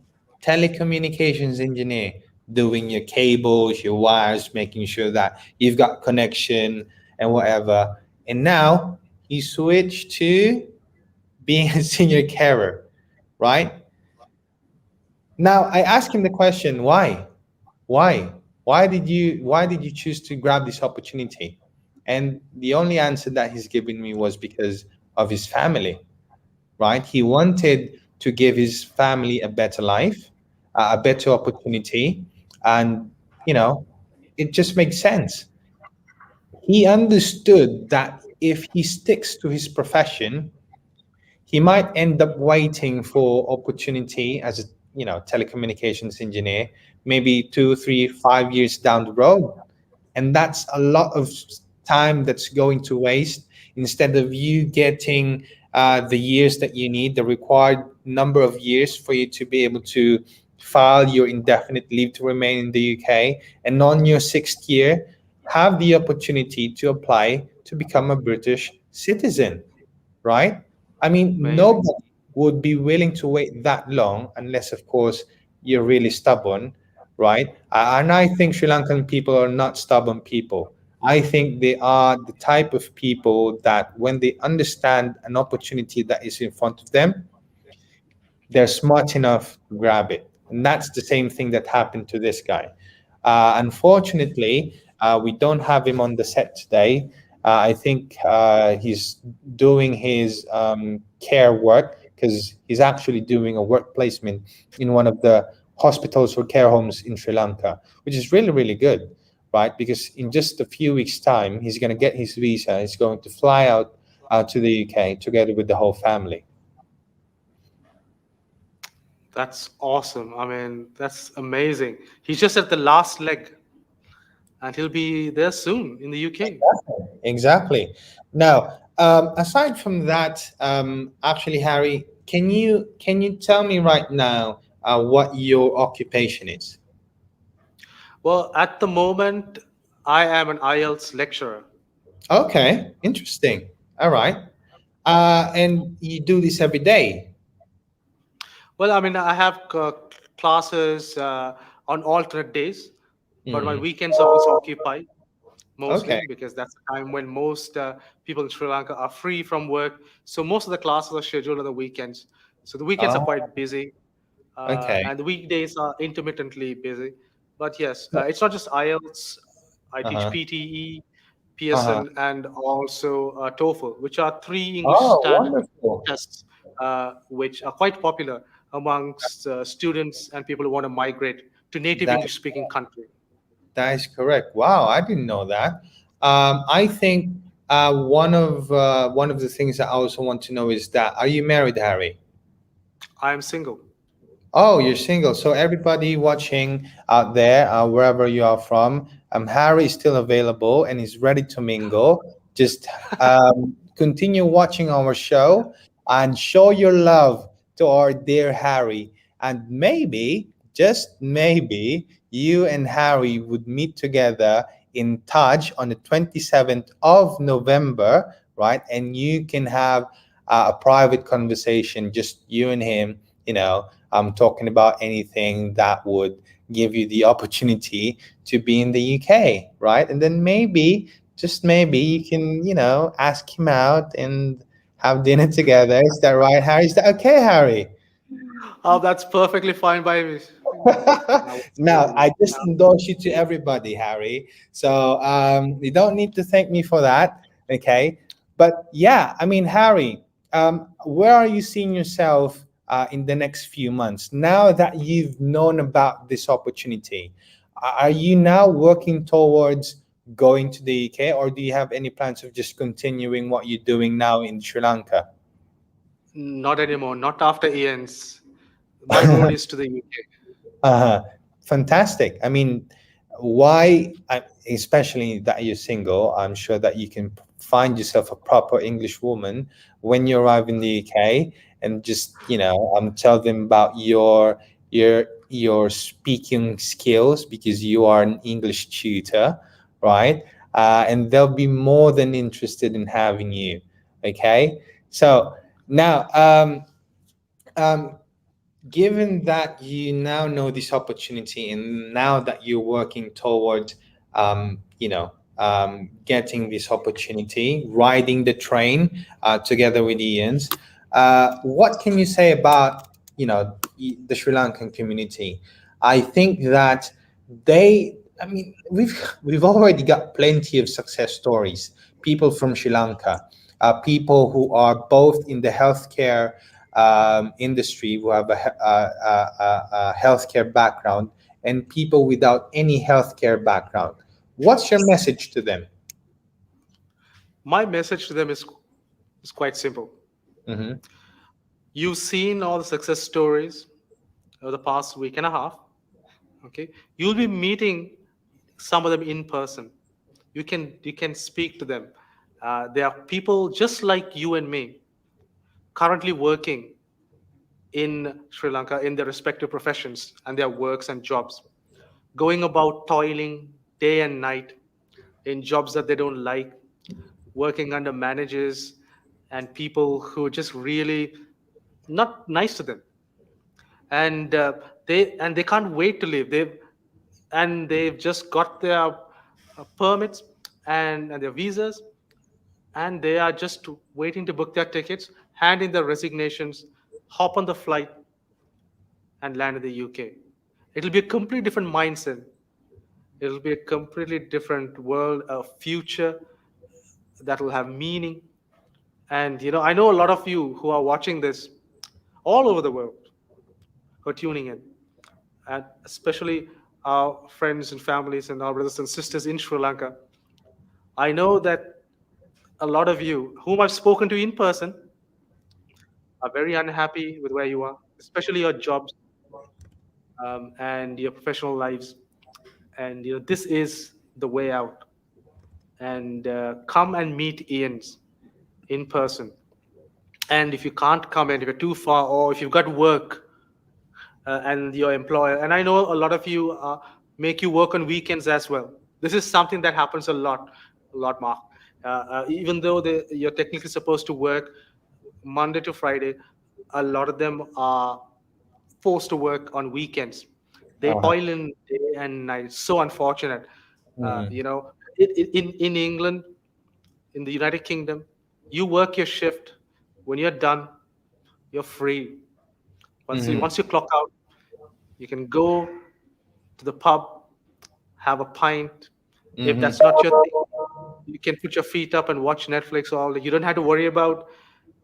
Telecommunications engineer, doing your cables, your wires, making sure that you've got connection and whatever. And now he switched to being a senior carer, right? Now I asked him the question, why? Why? Why did you choose to grab this opportunity? And the only answer that he's given me was because of his family, right? He wanted to give his family a better life, a better opportunity, and it just makes sense. He understood that if he sticks to his profession, he might end up waiting for opportunity as a telecommunications engineer, maybe 2 3 5 years down the road, and that's a lot of time that's going to waste, instead of you getting the years that you need, the required number of years for you to be able to file your indefinite leave to remain in the UK, and on your 6th year have the opportunity to apply to become a British citizen. right? I mean, Amazing. nobody would be willing to wait that long unless, of course, you're really stubborn, right? And I think Sri Lankan people are not stubborn people. I think they are the type of people that when they understand an opportunity that is in front of them, they're smart enough to grab it. And that's the same thing that happened to this guy. Unfortunately, we don't have him on the set today. I think he's doing his care work because he's actually doing a work placement in one of the hospitals or care homes in Sri Lanka, which is really, really good, right? Because in just a few weeks' time, he's going to get his visa. He's going to fly out to the UK together with the whole family. That's awesome. I mean, that's amazing. He's just at the last leg, and he'll be there soon in the UK. Exactly. Now, aside from that, actually, Harry, can you tell me right now what your occupation is? Well, at the moment, I am an IELTS lecturer. Okay, interesting. All right. And you do this every day. Well, I mean, I have classes on alternate days, but my Hmm. weekends are also occupied Okay. mostly because that's the time when most people in Sri Lanka are free from work. So most of the classes are scheduled on the weekends. So the weekends are Oh, quite busy, okay. and the weekdays are intermittently busy. But yes, it's not just IELTS. I teach Uh-huh. PTE, Uh-huh. PSL, and also TOEFL, which are three English Oh, standard wonderful. tests, which are quite popular amongst students and people who want to migrate to native That English speaking country. that is correct. Wow, I didn't know that. I think one of the things that I also want to know is that are you married, Harry? I am single. Oh, you're single. So everybody watching out there, wherever you are from, Harry is still available and is ready to mingle. Just continue watching our show and show your love to our dear Harry. And maybe, just maybe, you and Harry would meet together in Taj on the 27th of November, right? And you can have a private conversation, just you and him, talking about anything that would give you the opportunity to be in the UK, right? And then maybe, just maybe, you can, ask him out and have dinner together. Is that right, Harry? Is that okay, Harry? Oh, that's perfectly fine by me. I would Now, say, I just endorse you to everybody, Harry. So you don't need to thank me for that, okay? But yeah, I mean, Harry, where are you seeing yourself in the next few months? Now that you've known about this opportunity, are you now working towards going to the UK, or do you have any plans of just continuing what you're doing now in Sri Lanka? not anymore, not after Ian's. My road is to the UK. Uh-huh. Fantastic. I mean, especially that you're single, I'm sure that you can find yourself a proper English woman when you arrive in the UK and just, tell them about your speaking skills because you are an English tutor, right? And they'll be more than interested in having you. Okay. So now, um, given that you now know this opportunity and now that you're working toward getting this opportunity, riding the train together with Ian's, what can you say about the Sri Lankan community? I think that I mean, we've already got plenty of success stories. People from Sri Lanka, people who are both in the healthcare industry, who have a healthcare background, and people without any healthcare background. What's your message to them? My message to them is quite simple. Hmm. You've seen all the success stories of the past week and a half. Okay, you'll be meeting some of them in person. You can speak to them. They are people just like you and me, currently working in Sri Lanka in their respective professions and their works and jobs, going about toiling day and night in jobs that they don't like, working under managers and people who are just really not nice to them, and they can't wait to leave. They've just got their permits and their visas, and they are just waiting to book their tickets, hand in their resignations, hop on the flight, and land in the UK. It'll be a completely different mindset. It'll be a completely different world, a future that will have meaning. And I know a lot of you who are watching this all over the world who are tuning in, and especially our friends and families and our brothers and sisters in Sri Lanka. I know that a lot of you whom I've spoken to in person are very unhappy with where you are, especially your jobs, and your professional lives. And this is the way out. And come and meet Ian's in person. And if you can't come in, if you're too far, or if you've got work and your employer, and I know a lot of you make you work on weekends as well. This is something that happens a lot, Mark. Even though you're technically supposed to work Monday to Friday, a lot of them are forced to work on weekends. They toil in day and night. It's so unfortunate. In England, in the United Kingdom, you work your shift. When you're done, you're free. Once you clock out, you can go to the pub, have a pint. If that's not your thing, you can put your feet up and watch Netflix all day. You don't have to worry about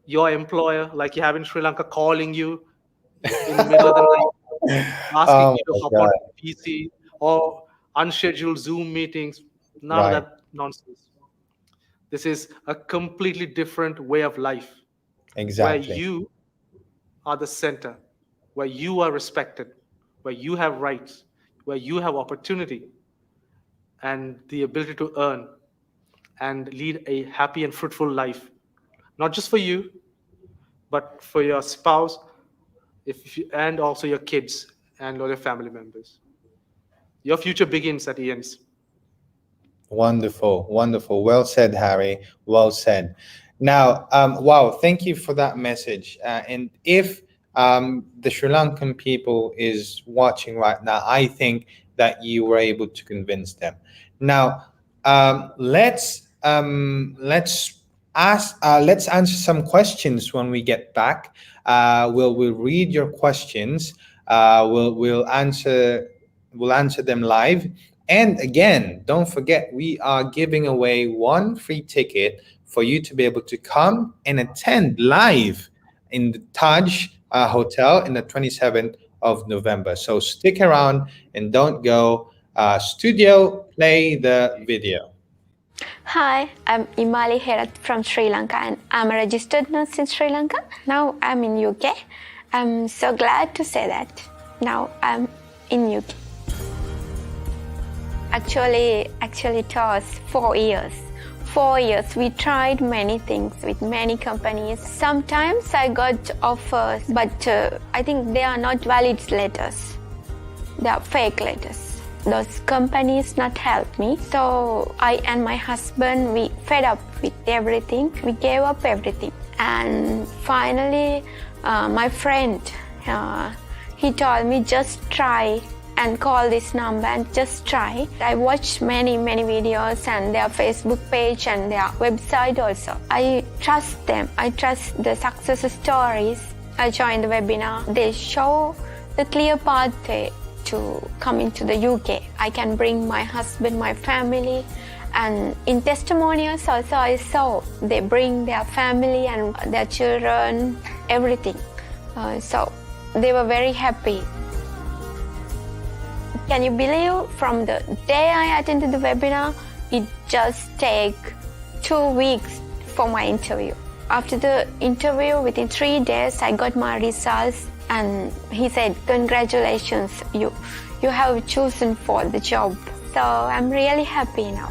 your employer, like you have in Sri Lanka, calling you in the middle of the night, asking you to hop on PC, or unscheduled Zoom meetings. None of that nonsense. This is a completely different way of life. Exactly. Where you are the center, where you are respected, where you have rights, where you have opportunity and the ability to earn and lead a happy and fruitful life, not just for you, but for your spouse, and also your kids and all your family members. Your future begins at Ian's. Wonderful, wonderful. Well said, Harry. Well said. Now, wow, thank you for that message. And if the Sri Lankan people is watching right now, I think that you were able to convince them. Now, let's answer some questions when we get back. We'll read your questions. We'll answer them live. And again, don't forget, we are giving away one free ticket for you to be able to come and attend live in the Taj Hotel in the 27th of November. So stick around and don't go. Studio, play the video. Hi, I'm Imali Herat from Sri Lanka, and I'm a registered nurse in Sri Lanka. Now I'm in UK. I'm so glad to say that. Now I'm in UK. Actually it was 4 years. 4 years, we tried many things with many companies. Sometimes I got offers, but I think they are not valid letters. They are fake letters. Those companies not help me. So I and my husband, we fed up with everything. We gave up everything. And finally, my friend, he told me just try and call this number and just try. I watched many videos and their Facebook page and their website also. I trust them. I trust the success stories. I joined the webinar. They show the clear pathway to come into the UK. I can bring my husband, my family, and in testimonials also I saw they bring their family and their children, everything. So they were very happy. Can you believe from the day I attended the webinar, it just take 2 weeks for my interview. After the interview, within 3 days, I got my results and he said, congratulations, you have chosen for the job. So I'm really happy now.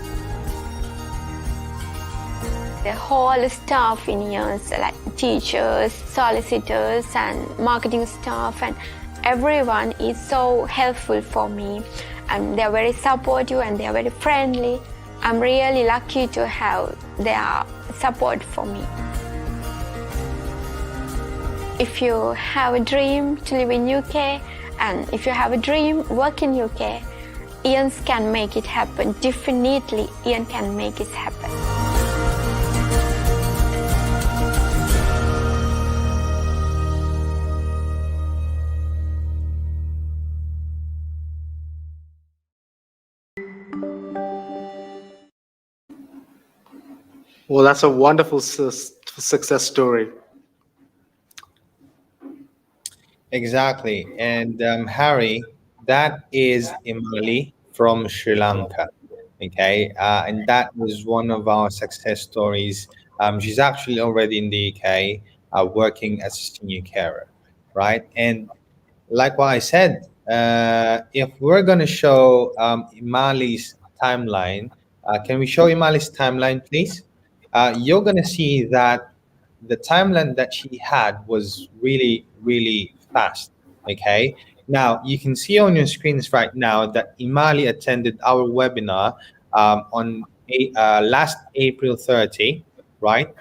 The whole staff in here, like teachers, solicitors and marketing staff and everyone is so helpful for me, and they're very supportive and they're very friendly. I'm really lucky to have their support for me. if you have a dream to live in UK, and if you have a dream work in UK, Ian can make it happen. Definitely, Ian can make it happen. Well, that's a wonderful success story. Exactly. And Harry, that is Imali from Sri Lanka. Okay. And that was one of our success stories. She's actually already in the UK working as a senior carer, right? And like what I said, if we're going to show Imali's timeline, can we show Imali's timeline, please? You're going to see that the timeline that she had was really, really fast. Okay. Now you can see on your screens right now that Imali attended our webinar last April 30, right?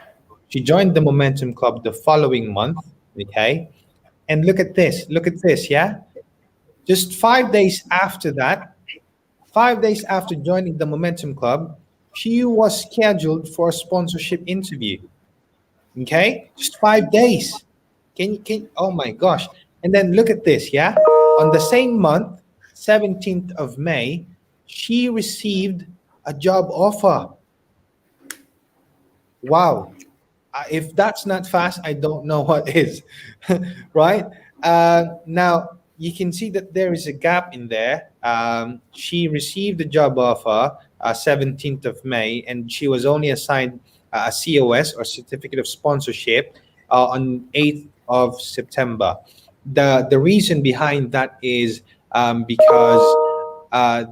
She joined the Momentum Club the following month. Okay. And look at this. Look at this. Yeah. Just 5 days after that, 5 days after joining the Momentum Club, she was scheduled for a sponsorship interview. Okay, just 5 days. Oh my gosh. And then look at this, yeah? On the same month, 17th of May, she received a job offer. Wow. If that's not fast, I don't know what is, right? Now, you can see that there is a gap in there. She received the job offer 17th of May, and she was only assigned a COS or certificate of sponsorship on 8th of September. The reason behind that is because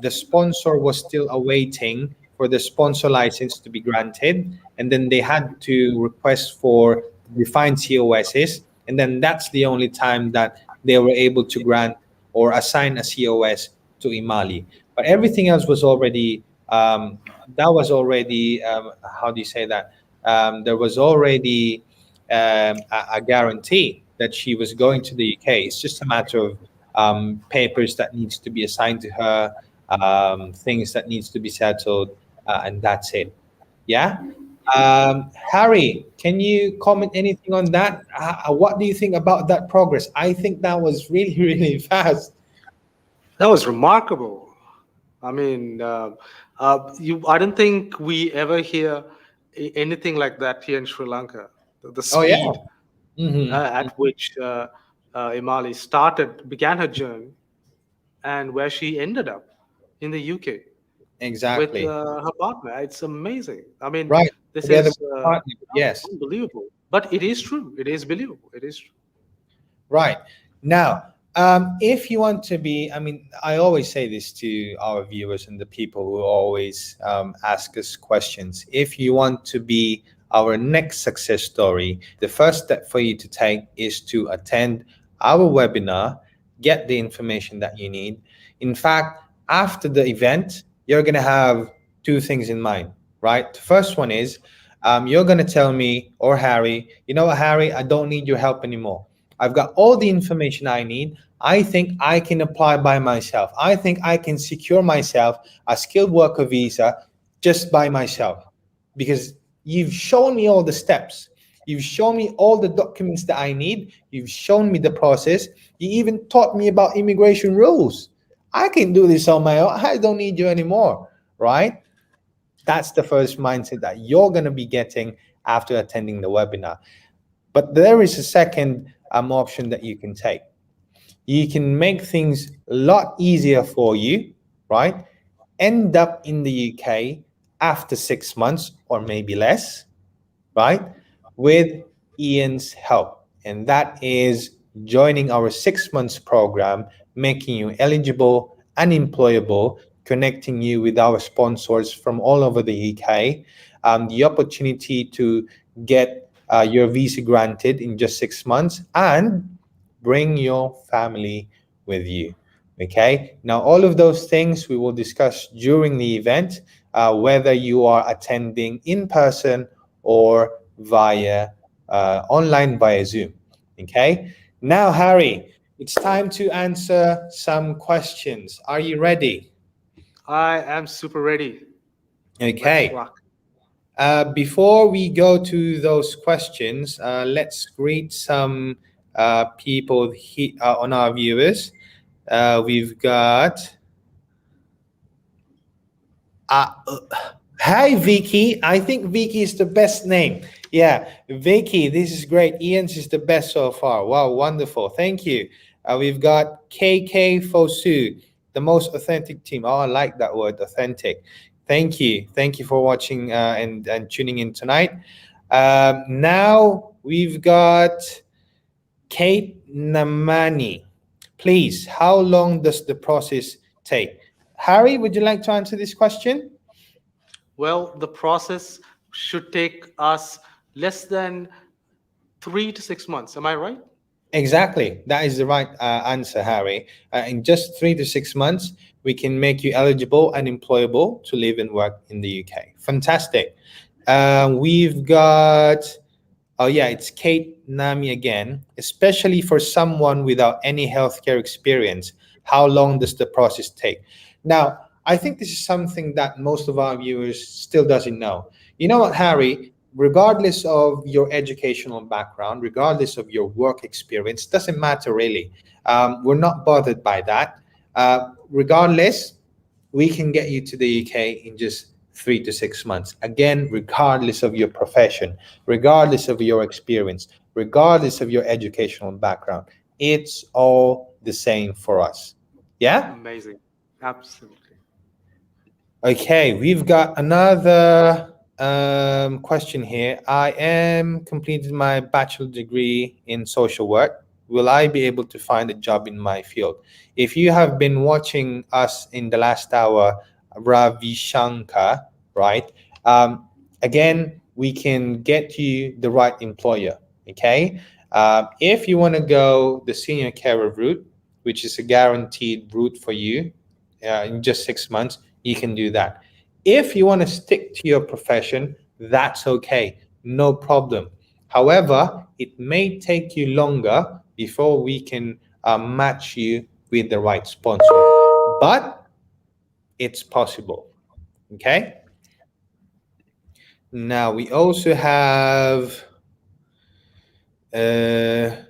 the sponsor was still awaiting for the sponsor license to be granted, and then they had to request for defined COSs, and then that's the only time that they were able to grant or assign a COS to Imali. But everything else was already how do you say that? There was already a guarantee that she was going to the UK. It's just a matter of papers that needs to be assigned to her, things that needs to be settled, and that's it. Yeah. Harry, can you comment anything on that? What do you think about that progress? I think that was really, really fast. That was remarkable. I mean, I don't think we ever hear anything like that here in Sri Lanka. The Oh yeah. speed at which Imali began her journey, and where she ended up in the UK with Exactly. her partner. It's amazing. I mean, Right. this Together is with partner. Yes. unbelievable. But it is true. It is believable. It is true. Right. Now, if you want to be, I mean, I always say this to our viewers and the people who always ask us questions. If you want to be our next success story, the first step for you to take is to attend our webinar, get the information that you need. In fact, after the event, you're going to have two things in mind, right? The first one is you're going to tell me or Harry, you know what, Harry, I don't need your help anymore. I've got all the information I need. I think I can apply by myself. I think I can secure myself a skilled worker visa just by myself, because you've shown me all the steps. You've shown me all the documents that I need. You've shown me the process. You even taught me about immigration rules. I can do this on my own. I don't need you anymore, right? That's the first mindset that you're going to be getting after attending the webinar. But there is a second option that you can take. You can make things a lot easier for you, right? End up in the UK after 6 months or maybe less, right? With Ian's help. And that is joining our 6 months program, making you eligible and employable, connecting you with our sponsors from all over the UK, the opportunity to get your visa granted in just 6 months, and bring your family with you. Okay, now all of those things we will discuss during the event, whether you are attending in person or via online via Zoom. Okay. Now, Harry, it's time to answer some questions. Are you ready? I am super ready. Let's Okay. rock. Before we go to those questions, let's greet some people on our viewers. We've got uh, uh, hi Vicky. I think Vicky is the best name. Yeah, Vicky, this is great. Ian's is the best so far. Wow, wonderful. Thank you. We've got KK Fosu, the most authentic team. Oh, I like that word, authentic. Thank you. Thank you for watching and tuning in tonight. Now we've got Kate Namani. Please, how long does the process take? Harry, would you like to answer this question? Well, the process should take us less than 3 to 6 months. Am I right? Exactly. That is the right answer, Harry. In just 3 to 6 months, we can make you eligible and employable to live and work in the UK. Fantastic. We've got, oh yeah, it's Kate Nami again. Especially for someone without any healthcare experience, how long does the process take? Now, I think this is something that most of our viewers still doesn't know. You know what, Harry? Regardless of your educational background, regardless of your work experience, doesn't matter really. We're not bothered by that. Regardless, we can get you to the UK in just 3 to 6 months. Again, regardless of your profession, regardless of your experience, regardless of your educational background, it's all the same for us. Yeah? Amazing. Absolutely. Okay, we've got another question here. I am completed my bachelor degree in social work. Will I be able to find a job in my field? If you have been watching us in the last hour, Ravi Shankar, right? Again, we can get you the right employer. Okay. If you want to go the senior carer route, which is a guaranteed route for you in just 6 months, you can do that. If you want to stick to your profession, that's okay, no problem. However, it may take you longer before we can match you with the right sponsor, but it's possible. Okay. Now we also have Harry,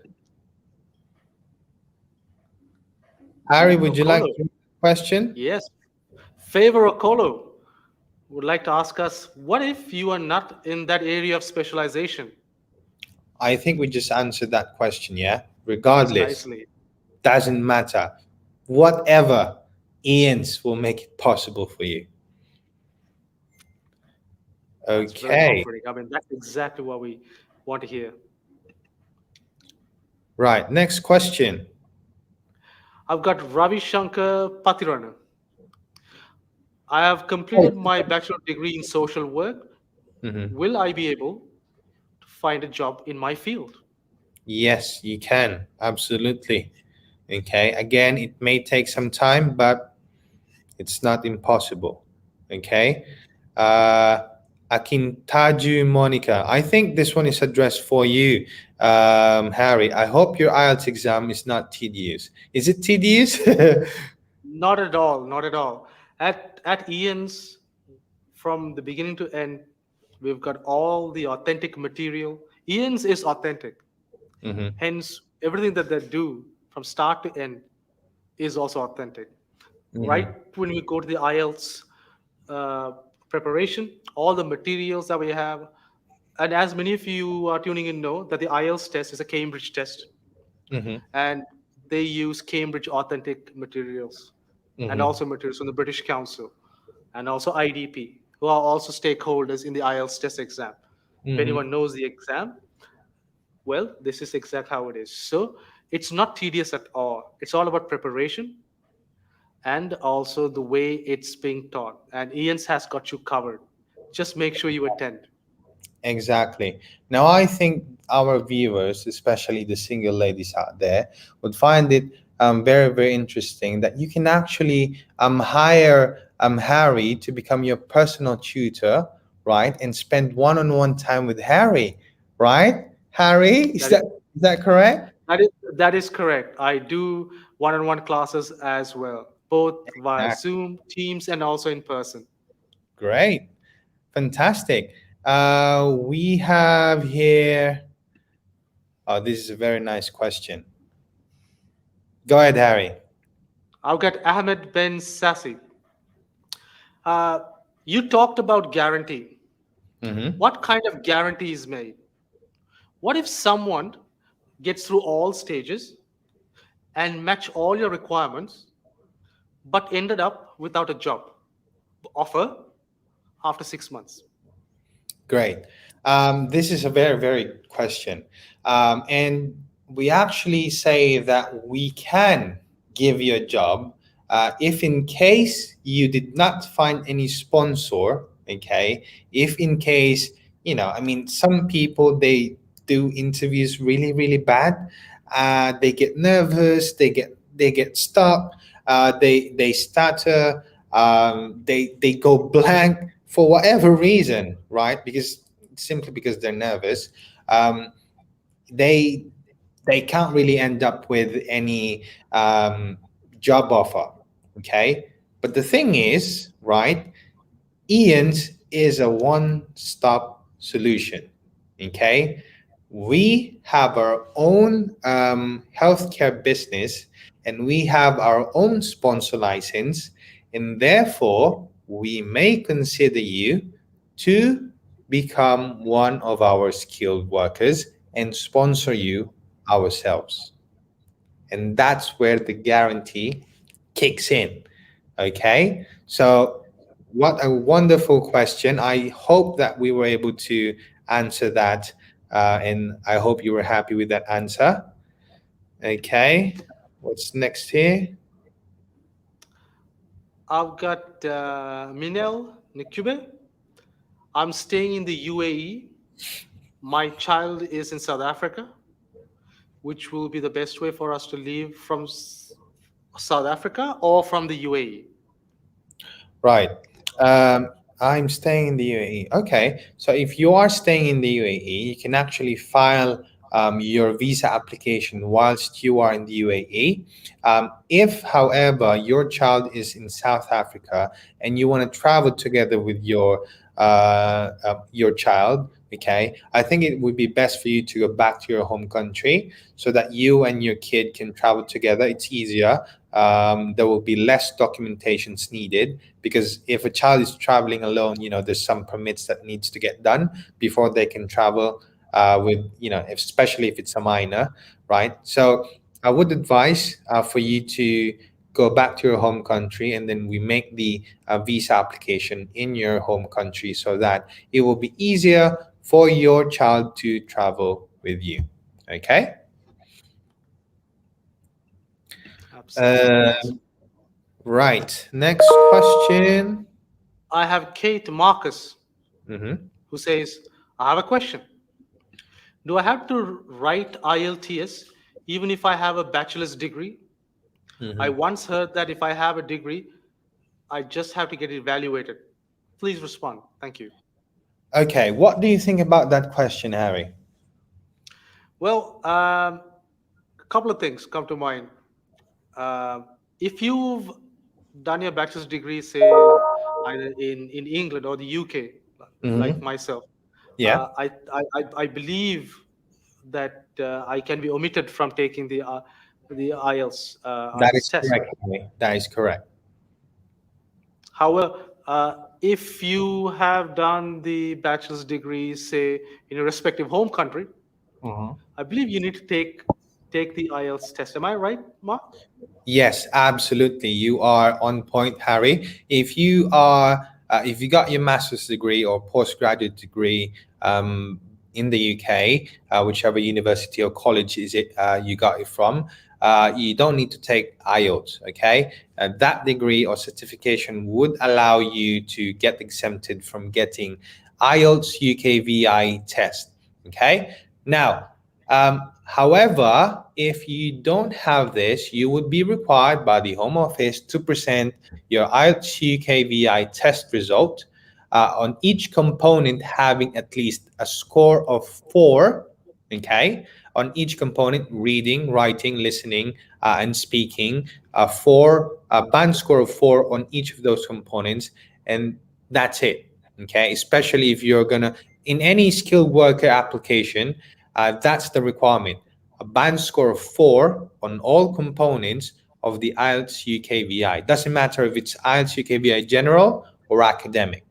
would you like Okolo. to question? Yes. Favor Okolo would like to ask us, what if you are not in that area of specialization? I think we just answered that question, yeah? That's Regardless, nicely. doesn't matter. Whatever, Ian's will make it possible for you. That's very Okay, comforting. I mean, that's exactly what we want to hear. right. Next question. I've got Ravi Shankar Patirana. I have completed my bachelor degree in social work. Mhm. Will I be able to find a job in my field? Yes, you can. Absolutely. Okay. Again, it may take some time, but it's not impossible. Okay. Akintaju Monica. I think this one is addressed for you, Harry. I hope your IELTS exam is not tedious. Is it tedious? Not at all. Not at all. At Ian's, from the beginning to end, we've got all the authentic material. Ian's is authentic. Mhm. Hence, everything that they do from start to end is also authentic. Right when we go to the IELTS preparation, all the materials that we have, and as many of you are tuning in know that the IELTS test is a Cambridge test, Mhm. and they use Cambridge authentic materials and Mhm. also materials from the British Council and also IDP, who are also stakeholders in the IELTS test exam. If Mhm. anyone knows the exam, well, this is exactly how it is. So it's not tedious at all. It's all about preparation and also the way it's being taught. And Ian's has got you covered. Just make sure you attend. Exactly. Now, I think our viewers, especially the single ladies out there, would find it very, very interesting that you can actually hire Harry to become your personal tutor, right? And spend one-on-one time with Harry, right? Harry, is That is that Is that correct? That is correct. I do one-on-one classes as well, both via Zoom, Teams, and also in person. Great. Fantastic. We have here. Oh, this is a very nice question. Go ahead, Harry. I've got Ahmed Ben Sassi. Uh, you talked about guarantee. Mm-hmm. What kind of guarantee is made? What if someone gets through all stages and match all your requirements, but ended up without a job offer after 6 months? Great. This is a very, very good question. And we actually say that we can give you a job if in case you did not find any sponsor, okay? If in case, I mean, some people, they do interviews really, really bad. They get nervous, they get stuck, they stutter, they go blank for whatever reason, right? Because simply because they're nervous, um, they they can't really end up with any job offer. Okay, but the thing is, right? Ian's is a one-stop solution. Okay, we have our own healthcare business, and we have our own sponsor license, and therefore we may consider you to become one of our skilled workers and sponsor you ourselves. And that's where the guarantee kicks in. Okay, so what a wonderful question. I hope that we were able to answer that, and I hope you were happy with that answer. Okay, what's next here? I've got Minel Nikube. I'm staying in the UAE. My child is in South Africa. Which will be the best way for us to leave from South Africa or from the UAE? Right. I'm staying in the UAE. Okay. So if you are staying in the UAE, you can actually file your visa application whilst you are in the UAE. If, however, your child is in South Africa and you want to travel together with your child, okay, I think it would be best for you to go back to your home country so that you and your kid can travel together. It's easier. There will be less documentations needed, because if a child is traveling alone, there's some permits that needs to get done before they can travel with, especially if it's a minor, right? So I would advise for you to go back to your home country, and then we make the visa application in your home country so that it will be easier for your child to travel with you. Okay? Absolutely. Right. Next question. I have Kate Marcus, Mm-hmm. who says, I have a question. Do I have to write IELTS even if I have a bachelor's degree? I once heard that if I have a degree, I just have to get evaluated. Please respond. Thank you. Okay. What do you think about that question, Harry? Well, a couple of things come to mind. If you've done your bachelor's degree, say, either in England or the UK, like Mm-hmm. myself, Yeah. I believe that I can be omitted from taking the IELTS That IELTS is test, correct, right? Harry. That is correct. However, if you have done the bachelor's degree, say in your respective home country, Mhm. I believe you need to take the IELTS test. Am I right, Mark? Yes, absolutely. You are on point, Harry. If you got your master's degree or postgraduate degree in the UK, whichever university or college is it you got it from, you don't need to take IELTS. Okay, that degree or certification would allow you to get exempted from getting IELTS UKVI test. Okay, now. However, if you don't have this, you would be required by the Home Office to present your IELTS UKVI test result on each component having at least a score of 4, okay, on each component: reading, writing, listening, and speaking. Four band score of 4 on each of those components, and that's it. Okay, especially if you're gonna in any skilled worker application, that's the requirement: a band score of 4 on all components of the IELTS UKVI. Doesn't matter if it's IELTS UKVI general or academic.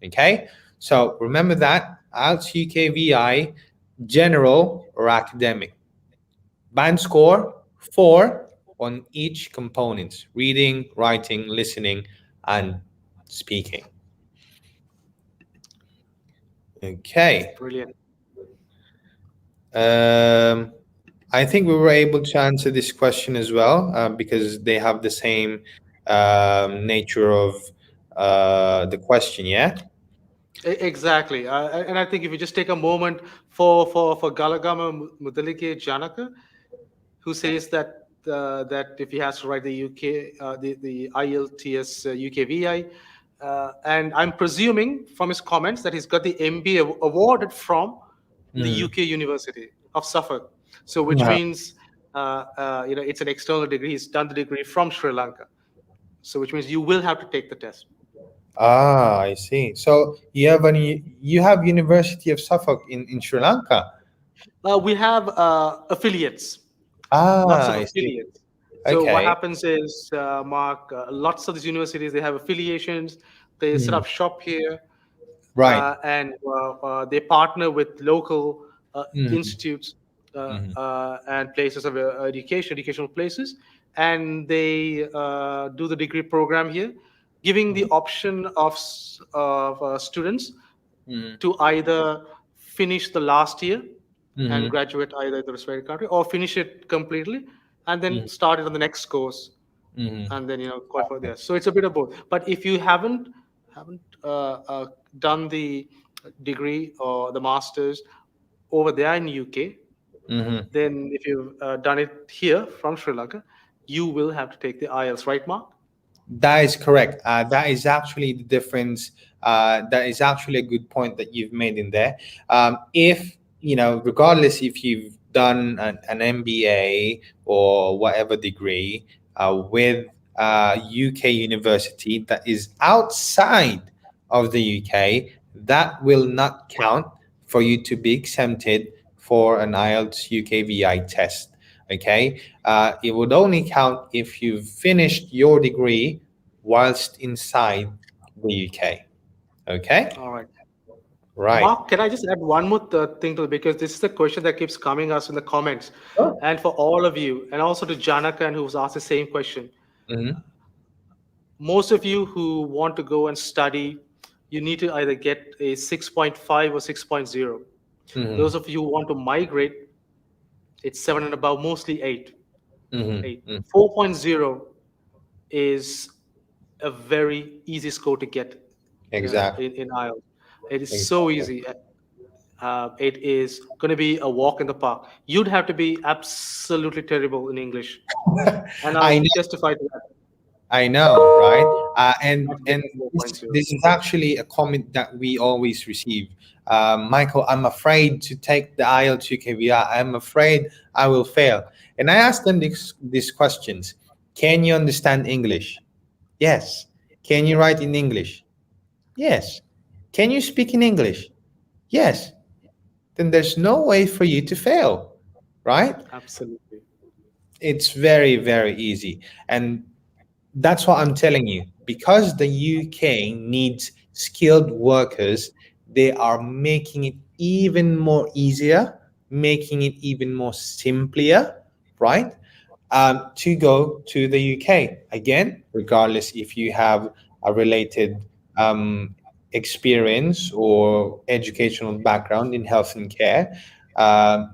Okay, so remember that: IELTS UKVI general or academic. Band score 4 on each components: reading, writing, listening, and speaking. Okay. Brilliant. I think we were able to answer this question as well, because they have the same nature of the question. Yeah. Exactly. And I think if you just take a moment for Galagama Mudalike Janaka, who says that if he has to write the the IELTS UKVI, and I'm presuming from his comments that he's got the MBA awarded from the UK University of Suffolk. So which Yeah. means it's an external degree. He's done the degree from Sri Lanka. So which means you will have to take the test. Ah, I see. So you have University of Suffolk in Sri Lanka. We have affiliates, lots Ah, of I see. affiliates. So what Okay. happens is, Mark, lots of these universities, they have affiliations. They set Mhm. up shop here, Right. and they partner with local Mhm. institutes Mhm. and places of educational places, and they do the degree program here, giving the option of students Mhm. to either finish the last year and Mhm. graduate either in the respective country, or finish it completely and then Mhm. start it on the next course, Mhm. and then go for there. So it's a bit of both. But if you haven't done the degree or the masters over there in UK, Mhm. then if you've done it here from Sri Lanka, you will have to take the IELTS, right, Mark? That is correct. That is actually the difference. That is actually a good point that you've made in there. If regardless if you've done an MBA or whatever degree with UK university that is outside of the UK, that will not count for you to be exempted for an IELTS UKVI test. Okay, it would only count if you've finished your degree whilst inside the UK. Okay, All right. right. Mark, can I just add one more thing to it? Because this is the question that keeps coming us in the comments. Sure. And for all of you, and also to Janaka, and who was asked the same question. Mhm. Most of you who want to go and study, you need to either get a 6.5 or 6.0. Mhm. Those of you who want to migrate, it's 7 and above, mostly 8. Mhm. 8. Mhm. 4.0 is a very easy score to get Exactly. in IELTS. It is so Exactly. easy. It is going to be a walk in the park. You'd have to be absolutely terrible in English, and I I'll know. testify to that. I know, right? And Not to get and to this, 4.0. this is actually a comment that we always receive. Michael, I'm afraid to take the IELTS UKVI. I'm afraid I will fail. And I ask them these questions. Can you understand English? Yes. Can you write in English? Yes. Can you speak in English? Yes. Then there's no way for you to fail, right? Absolutely. It's very, very easy. And that's what I'm telling you. Because the UK needs skilled workers, they are making it even more easier, making it even more simpler, right? To go to the UK. Again, regardless if you have a related um, experience or educational background in health and care,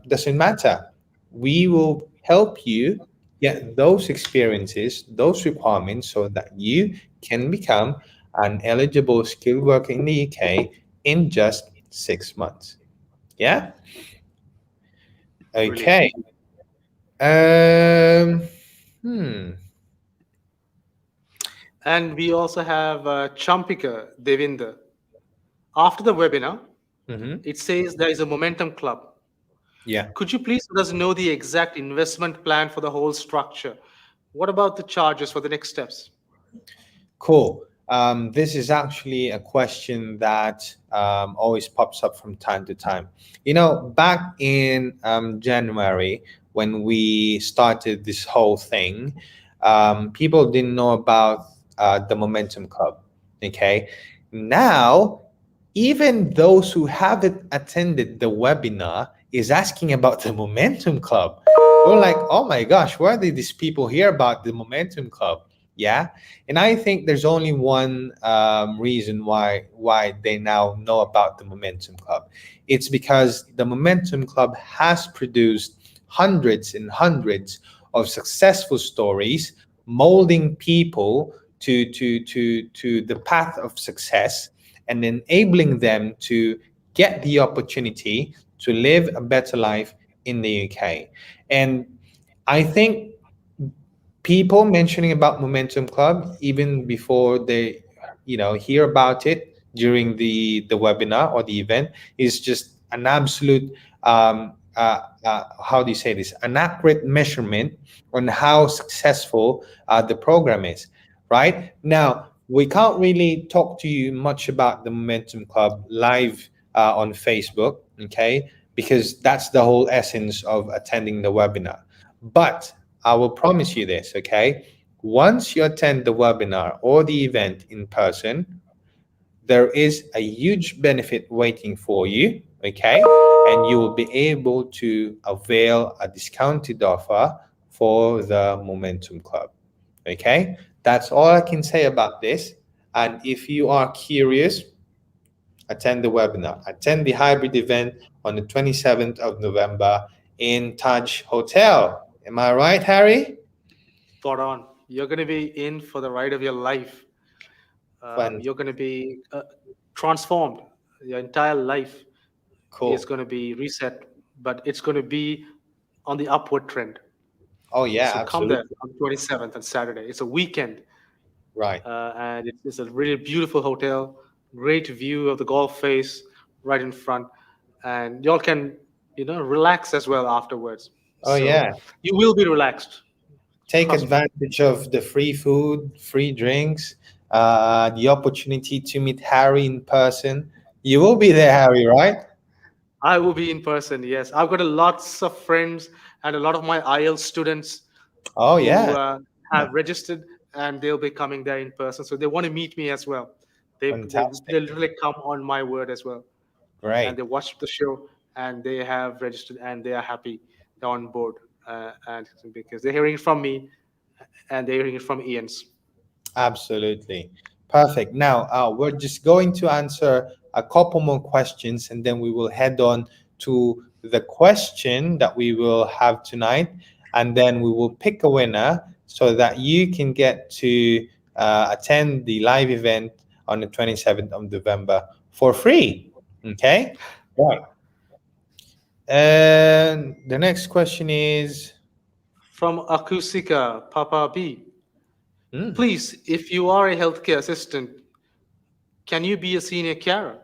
doesn't matter. We will help you get those experiences, those requirements, so that you can become an eligible skilled worker in the UK in just 6 months. Yeah? Brilliant. Okay. Um, hmm. And we also have Champika Devinder. After the webinar, Mm-hmm. it says there is a momentum club. Yeah. Could you please let us know the exact investment plan for the whole structure? What about the charges for the next steps? Cool. This is actually a question that always pops up from time to time. Back in January, when we started this whole thing, people didn't know about the Momentum Club. Okay. Now, even those who haven't attended the webinar is asking about the Momentum Club. We're like, oh my gosh, where did these people hear about the Momentum Club? Yeah. And I think there's only one reason why they now know about the Momentum Club. It's because the Momentum Club has produced hundreds and hundreds of successful stories, molding people to the path of success and enabling them to get the opportunity to live a better life in the UK. And I think people mentioning about Momentum Club even before they hear about it during the webinar or the event is just an absolute how do you say this, an accurate measurement on how successful the program is. Right now, we can't really talk to you much about the Momentum Club live on Facebook, okay, because that's the whole essence of attending the webinar. But I will promise you this, okay? Once you attend the webinar or the event in person, there is a huge benefit waiting for you, okay? And you will be able to avail a discounted offer for the Momentum Club, okay? That's all I can say about this. And if you are curious, attend the webinar, attend the hybrid event on the 27th of November in Taj Hotel. Am I right, Harry? Spot on. You're going to be in for the ride of your life. Fun. You're going to be transformed. Your entire life Cool. is going to be reset, but it's going to be on the upward trend. Oh, yeah, So come there absolutely. on 27th on Saturday. It's a weekend, Right. and it's a really beautiful hotel, great view of the Gulf face right in front, and y'all can relax as well afterwards. Oh, So yeah. you will be relaxed. Take Trust me. advantage of the free food, free drinks, the opportunity to meet Harry in person. You will be there, Harry, right? I will be in person. Yes, I've got a lots of friends and a lot of my IELTS students Oh, who yeah. have registered, and they'll be coming there in person. So they want to meet me as well. They Fantastic. literally come on my word as well, and Great. they watch the show and they have registered and they are happy. They're on board, and because they're hearing it from me and they're hearing it from Ian's. Absolutely. Perfect. Now, we're just going to answer a couple more questions and then we will head on to the question that we will have tonight. And then we will pick a winner so that you can get to attend the live event on the 27th of November for free. Okay? Right. And the next question is, From Akusika Papa B. hmm, Please, if you are a healthcare assistant, can you be a senior carer?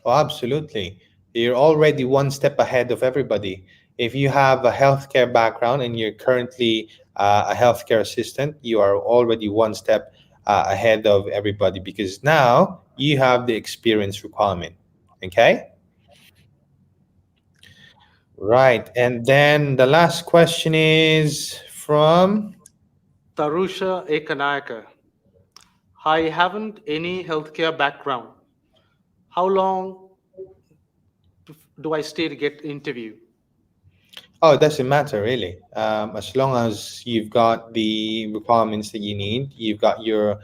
oh, absolutely. You're already one step ahead of everybody. If you have a healthcare background and you're currently a healthcare assistant, you are already one step ahead of everybody because now you have the experience requirement. Okay? Right. And then the last question is from, Tarusha Ekanayaka. I haven't any healthcare background. How long do I stay to get interview? oh, it doesn't matter really. As long as you've got the requirements that you need, you've got your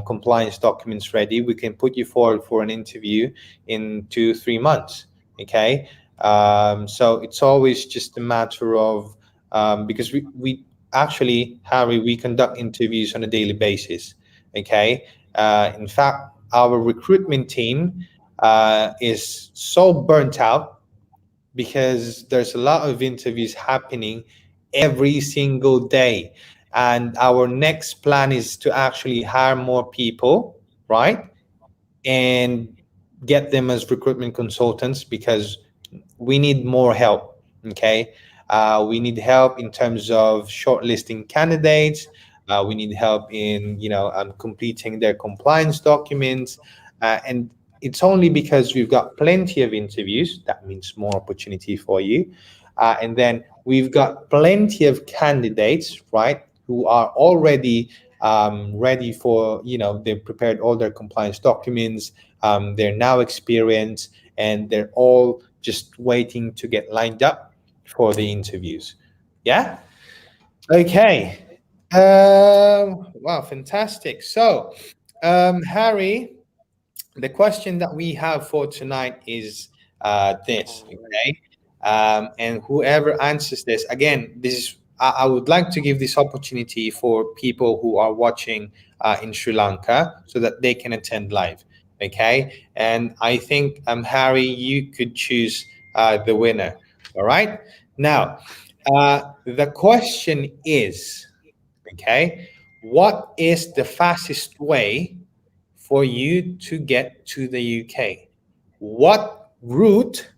compliance documents ready, we can put you forward for an interview in 2-3 months. Okay. So it's always just a matter of, because we actually, Harry, we conduct interviews on a daily basis. Okay. In fact, our recruitment team is so burnt out because there's a lot of interviews happening every single day. And our next plan is to actually hire more people, right? And get them as recruitment consultants because we need more help. Okay, we need help in terms of shortlisting candidates. We need help in completing their compliance documents, and it's only because we've got plenty of interviews that means more opportunity for you, and then we've got plenty of candidates, right, who are already ready for, they've prepared all their compliance documents, they're now experienced, and they're all just waiting to get lined up for the interviews. Yeah. Okay. Wow, fantastic. So, Harry, the question that we have for tonight is this. Okay. And whoever answers this, again, this is I would like to give this opportunity for people who are watching in Sri Lanka so that they can attend live. Okay. And I think, Harry, you could choose the winner. All right. Now, the question is, okay, what is the fastest way for you to get to the UK? What route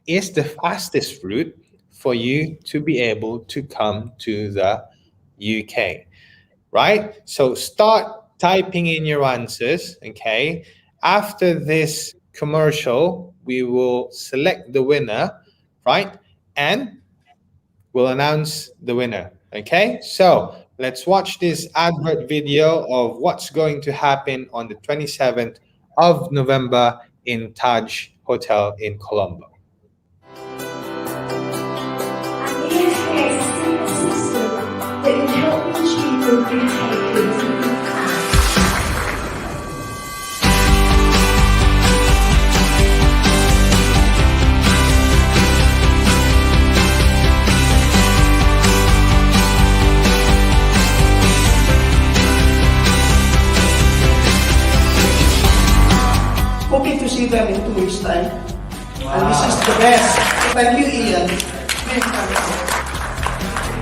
is the fastest route for you to be able to come to the UK? Right? So start typing in your answers, okay? After this commercial, we will select the winner, right? And we'll announce the winner. Okay, so let's watch this advert video of what's going to happen on the 27th of November in Taj Hotel in Colombo. And here's a simple system that can help each people repay things. Hoping to see them in 2 weeks' time. And this is the best. Thank you, Ian.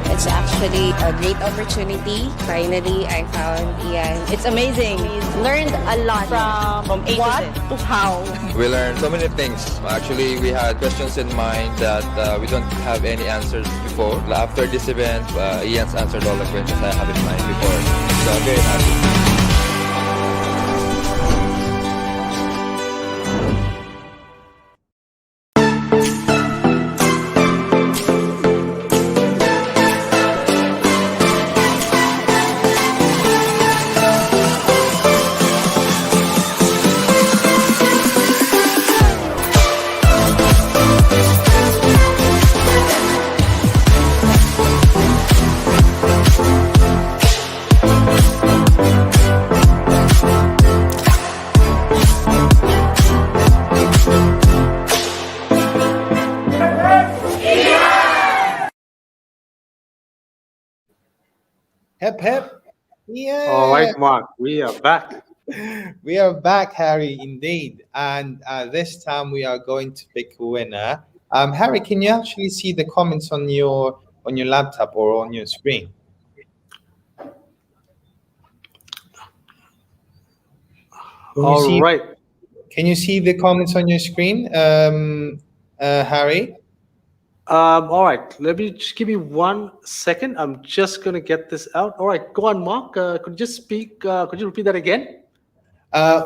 It's actually a great opportunity. Finally, I found Ian. It's amazing. Learned a lot from A What to Z. to how? We learned so many things. Actually, we had questions in mind that we don't have any answers before. After this event, Ian's answered all the questions I have in mind before. So I'm very happy. Hep, hep. Yeah. All right, Mark, we are back. We are back, Harry, indeed. And this time we are going to pick a winner. Harry, can you actually see the comments on your laptop or on your screen? All right. Can you see the comments on your screen, Harry? All right, let me just give me 1 second. I'm just gonna get this out. All right, go on, Mark. Could you just speak? Could you repeat that again?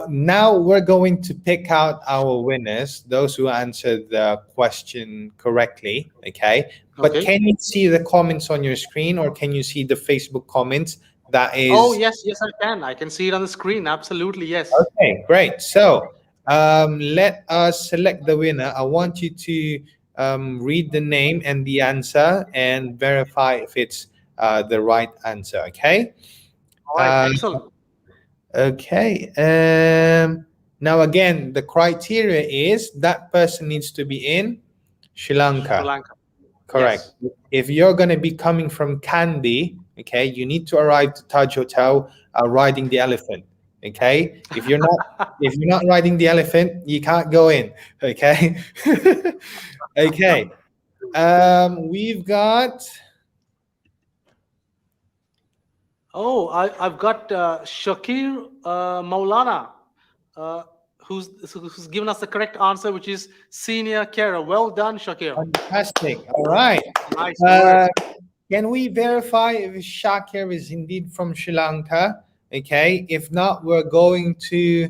Now we're going to pick out our winners, those who answered the question correctly. Okay. But Okay. can you see the comments on your screen, or can you see the Facebook comments? That is. Oh, yes, yes, I can. I can see it on the screen. Absolutely, yes. Okay, great. So let us select the winner. I want you to read the name and the answer and verify if it's the right answer. Okay. All right, excellent. Okay. Now again, the criteria is that person needs to be in Sri Lanka. Sri Lanka. Correct. Yes. If you're going to be coming from Kandy, okay, you need to arrive to Taj Hotel riding the elephant. Okay. If you're not riding the elephant, you can't go in. Okay. Okay. We've got. Oh, I've got Shakir Maulana. who's given us the correct answer, which is senior carer. Well done, Shakir. Fantastic. All right. Nice Uh, work. can we verify if Shakir is indeed from Sri Lanka? Okay. If not, we're going to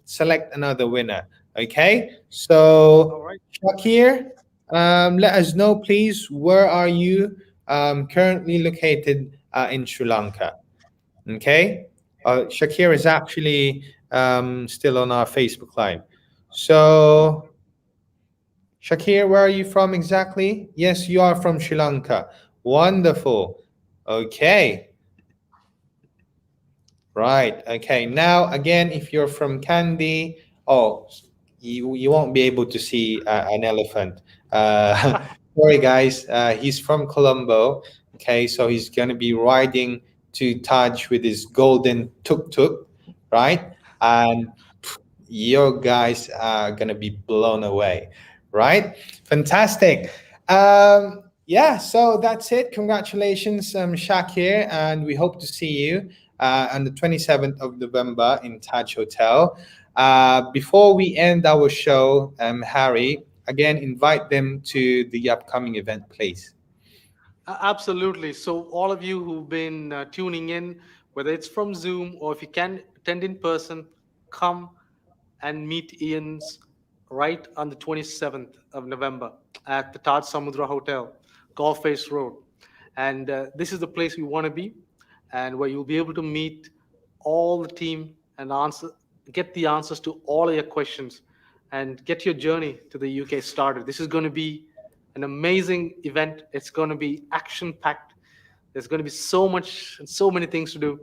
select another winner. Okay. All So right. Shakir, let us know, please. Where are you currently located in Sri Lanka? Okay. Shakir is actually still on our Facebook Live. So, Shakir, where are you from exactly? Yes, you are from Sri Lanka. Wonderful. Okay. Right. Okay. Now, again, if you're from Kandy, oh, you won't be able to see an elephant. Sorry, guys. He's from Colombo. Okay, so he's gonna be riding to Taj with his golden tuk-tuk, right? And your guys are gonna be blown away, right? Fantastic. Yeah, so that's it. Congratulations, Shakir, and we hope to see you on the 27th of November in Taj Hotel. Before we end our show, Harry, again, invite them to the upcoming event, please. Absolutely. So, all of you who've been tuning in, whether it's from Zoom or if you can attend in person, come and meet Ian's right on the 27th of November at the Taj Samudra Hotel, Golf Face Road. And this is the place we want to be, and where you'll be able to meet all the team and get the answers to all of your questions and get your journey to the UK started. This is going to be an amazing event. It's going to be action packed. There's going to be so much and so many things to do.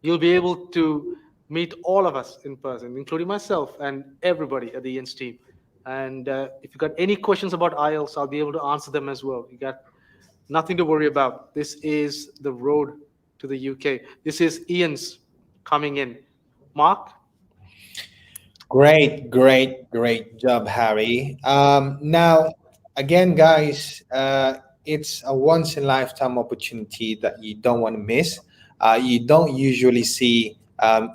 You'll be able to meet all of us in person, including myself and everybody at the Ian's team. And if you've got any questions about IELTS, I'll be able to answer them as well. You got nothing to worry about. This is the road to the UK. This is Ian's coming in. Mark? Great job, Harry. Now, again, guys, it's a once in a lifetime opportunity that you don't want to miss. You don't usually see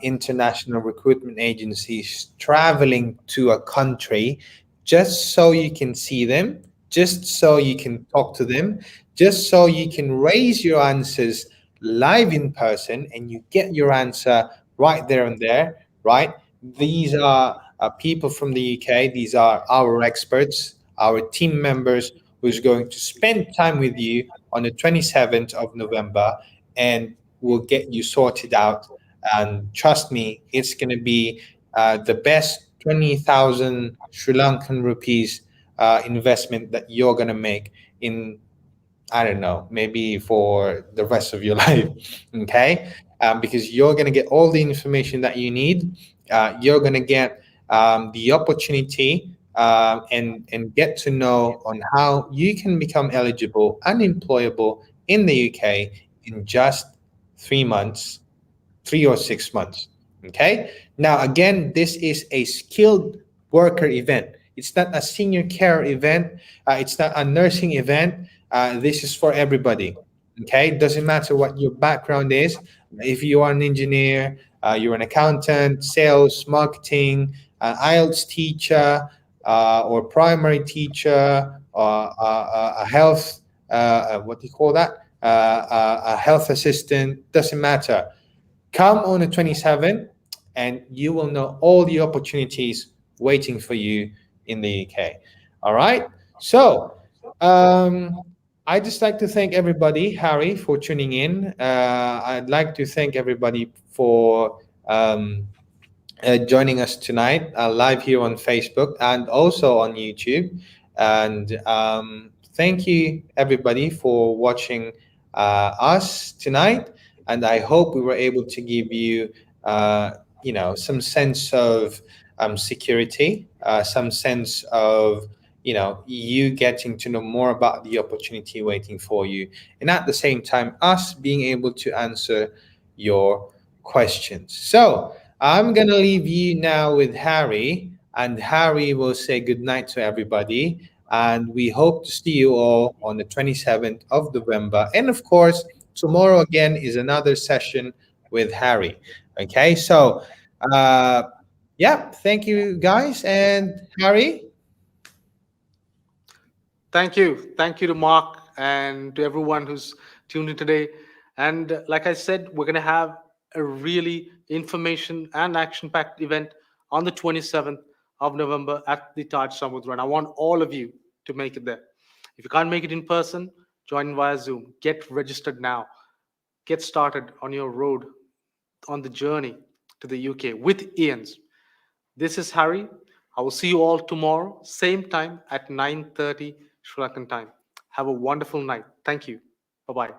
international recruitment agencies traveling to a country just so you can see them, just so you can talk to them, just so you can raise your answers live in person and you get your answer right there and there, right? These are people from the UK. These are our experts, our team members who's going to spend time with you on the 27th of November and will get you sorted out. And trust me, it's going to be the best 20,000 Sri Lankan rupees investment that you're going to make in, I don't know, maybe for the rest of your life. Okay. Because you're going to get all the information that you need. You're going to get the opportunity and get to know on how you can become eligible and employable in the UK in just 3 months, 3 or 6 months. Okay. Now, again, this is a skilled worker event. It's not a senior care event. It's not a nursing event. This is for everybody. Okay. It doesn't matter what your background is. If you are an engineer, you're an accountant, sales, marketing, an IELTS teacher, or primary teacher, or a health, what do you call that? A health assistant, doesn't matter. Come on the 27th and you will know all the opportunities waiting for you in the UK. All right. So, I'd just like to thank everybody, Harry, for tuning in. I'd like to thank everybody for joining us tonight live here on Facebook and also on YouTube. And thank you, everybody, for watching us tonight. And I hope we were able to give you, some sense of security, some sense of you getting to know more about the opportunity waiting for you, and at the same time us being able to answer your questions. So I'm gonna leave you now with Harry, and Harry will say good night to everybody, and we hope to see you all on the 27th of November. And of course, tomorrow again is another session with Harry. Okay, so Yeah, thank you guys. And Harry? Thank you. Thank you to Mark and to everyone who's tuned in today. And like I said, we're going to have a really information and action packed event on the 27th of November at the Taj Samudra. And I want all of you to make it there. If you can't make it in person, join via Zoom. Get registered now. Get started on your road, on the journey to the UK with Ian's. This is Harry. I will see you all tomorrow, same time at 9:30 Sri Lankan time. Have a wonderful night. Thank you. Bye-bye.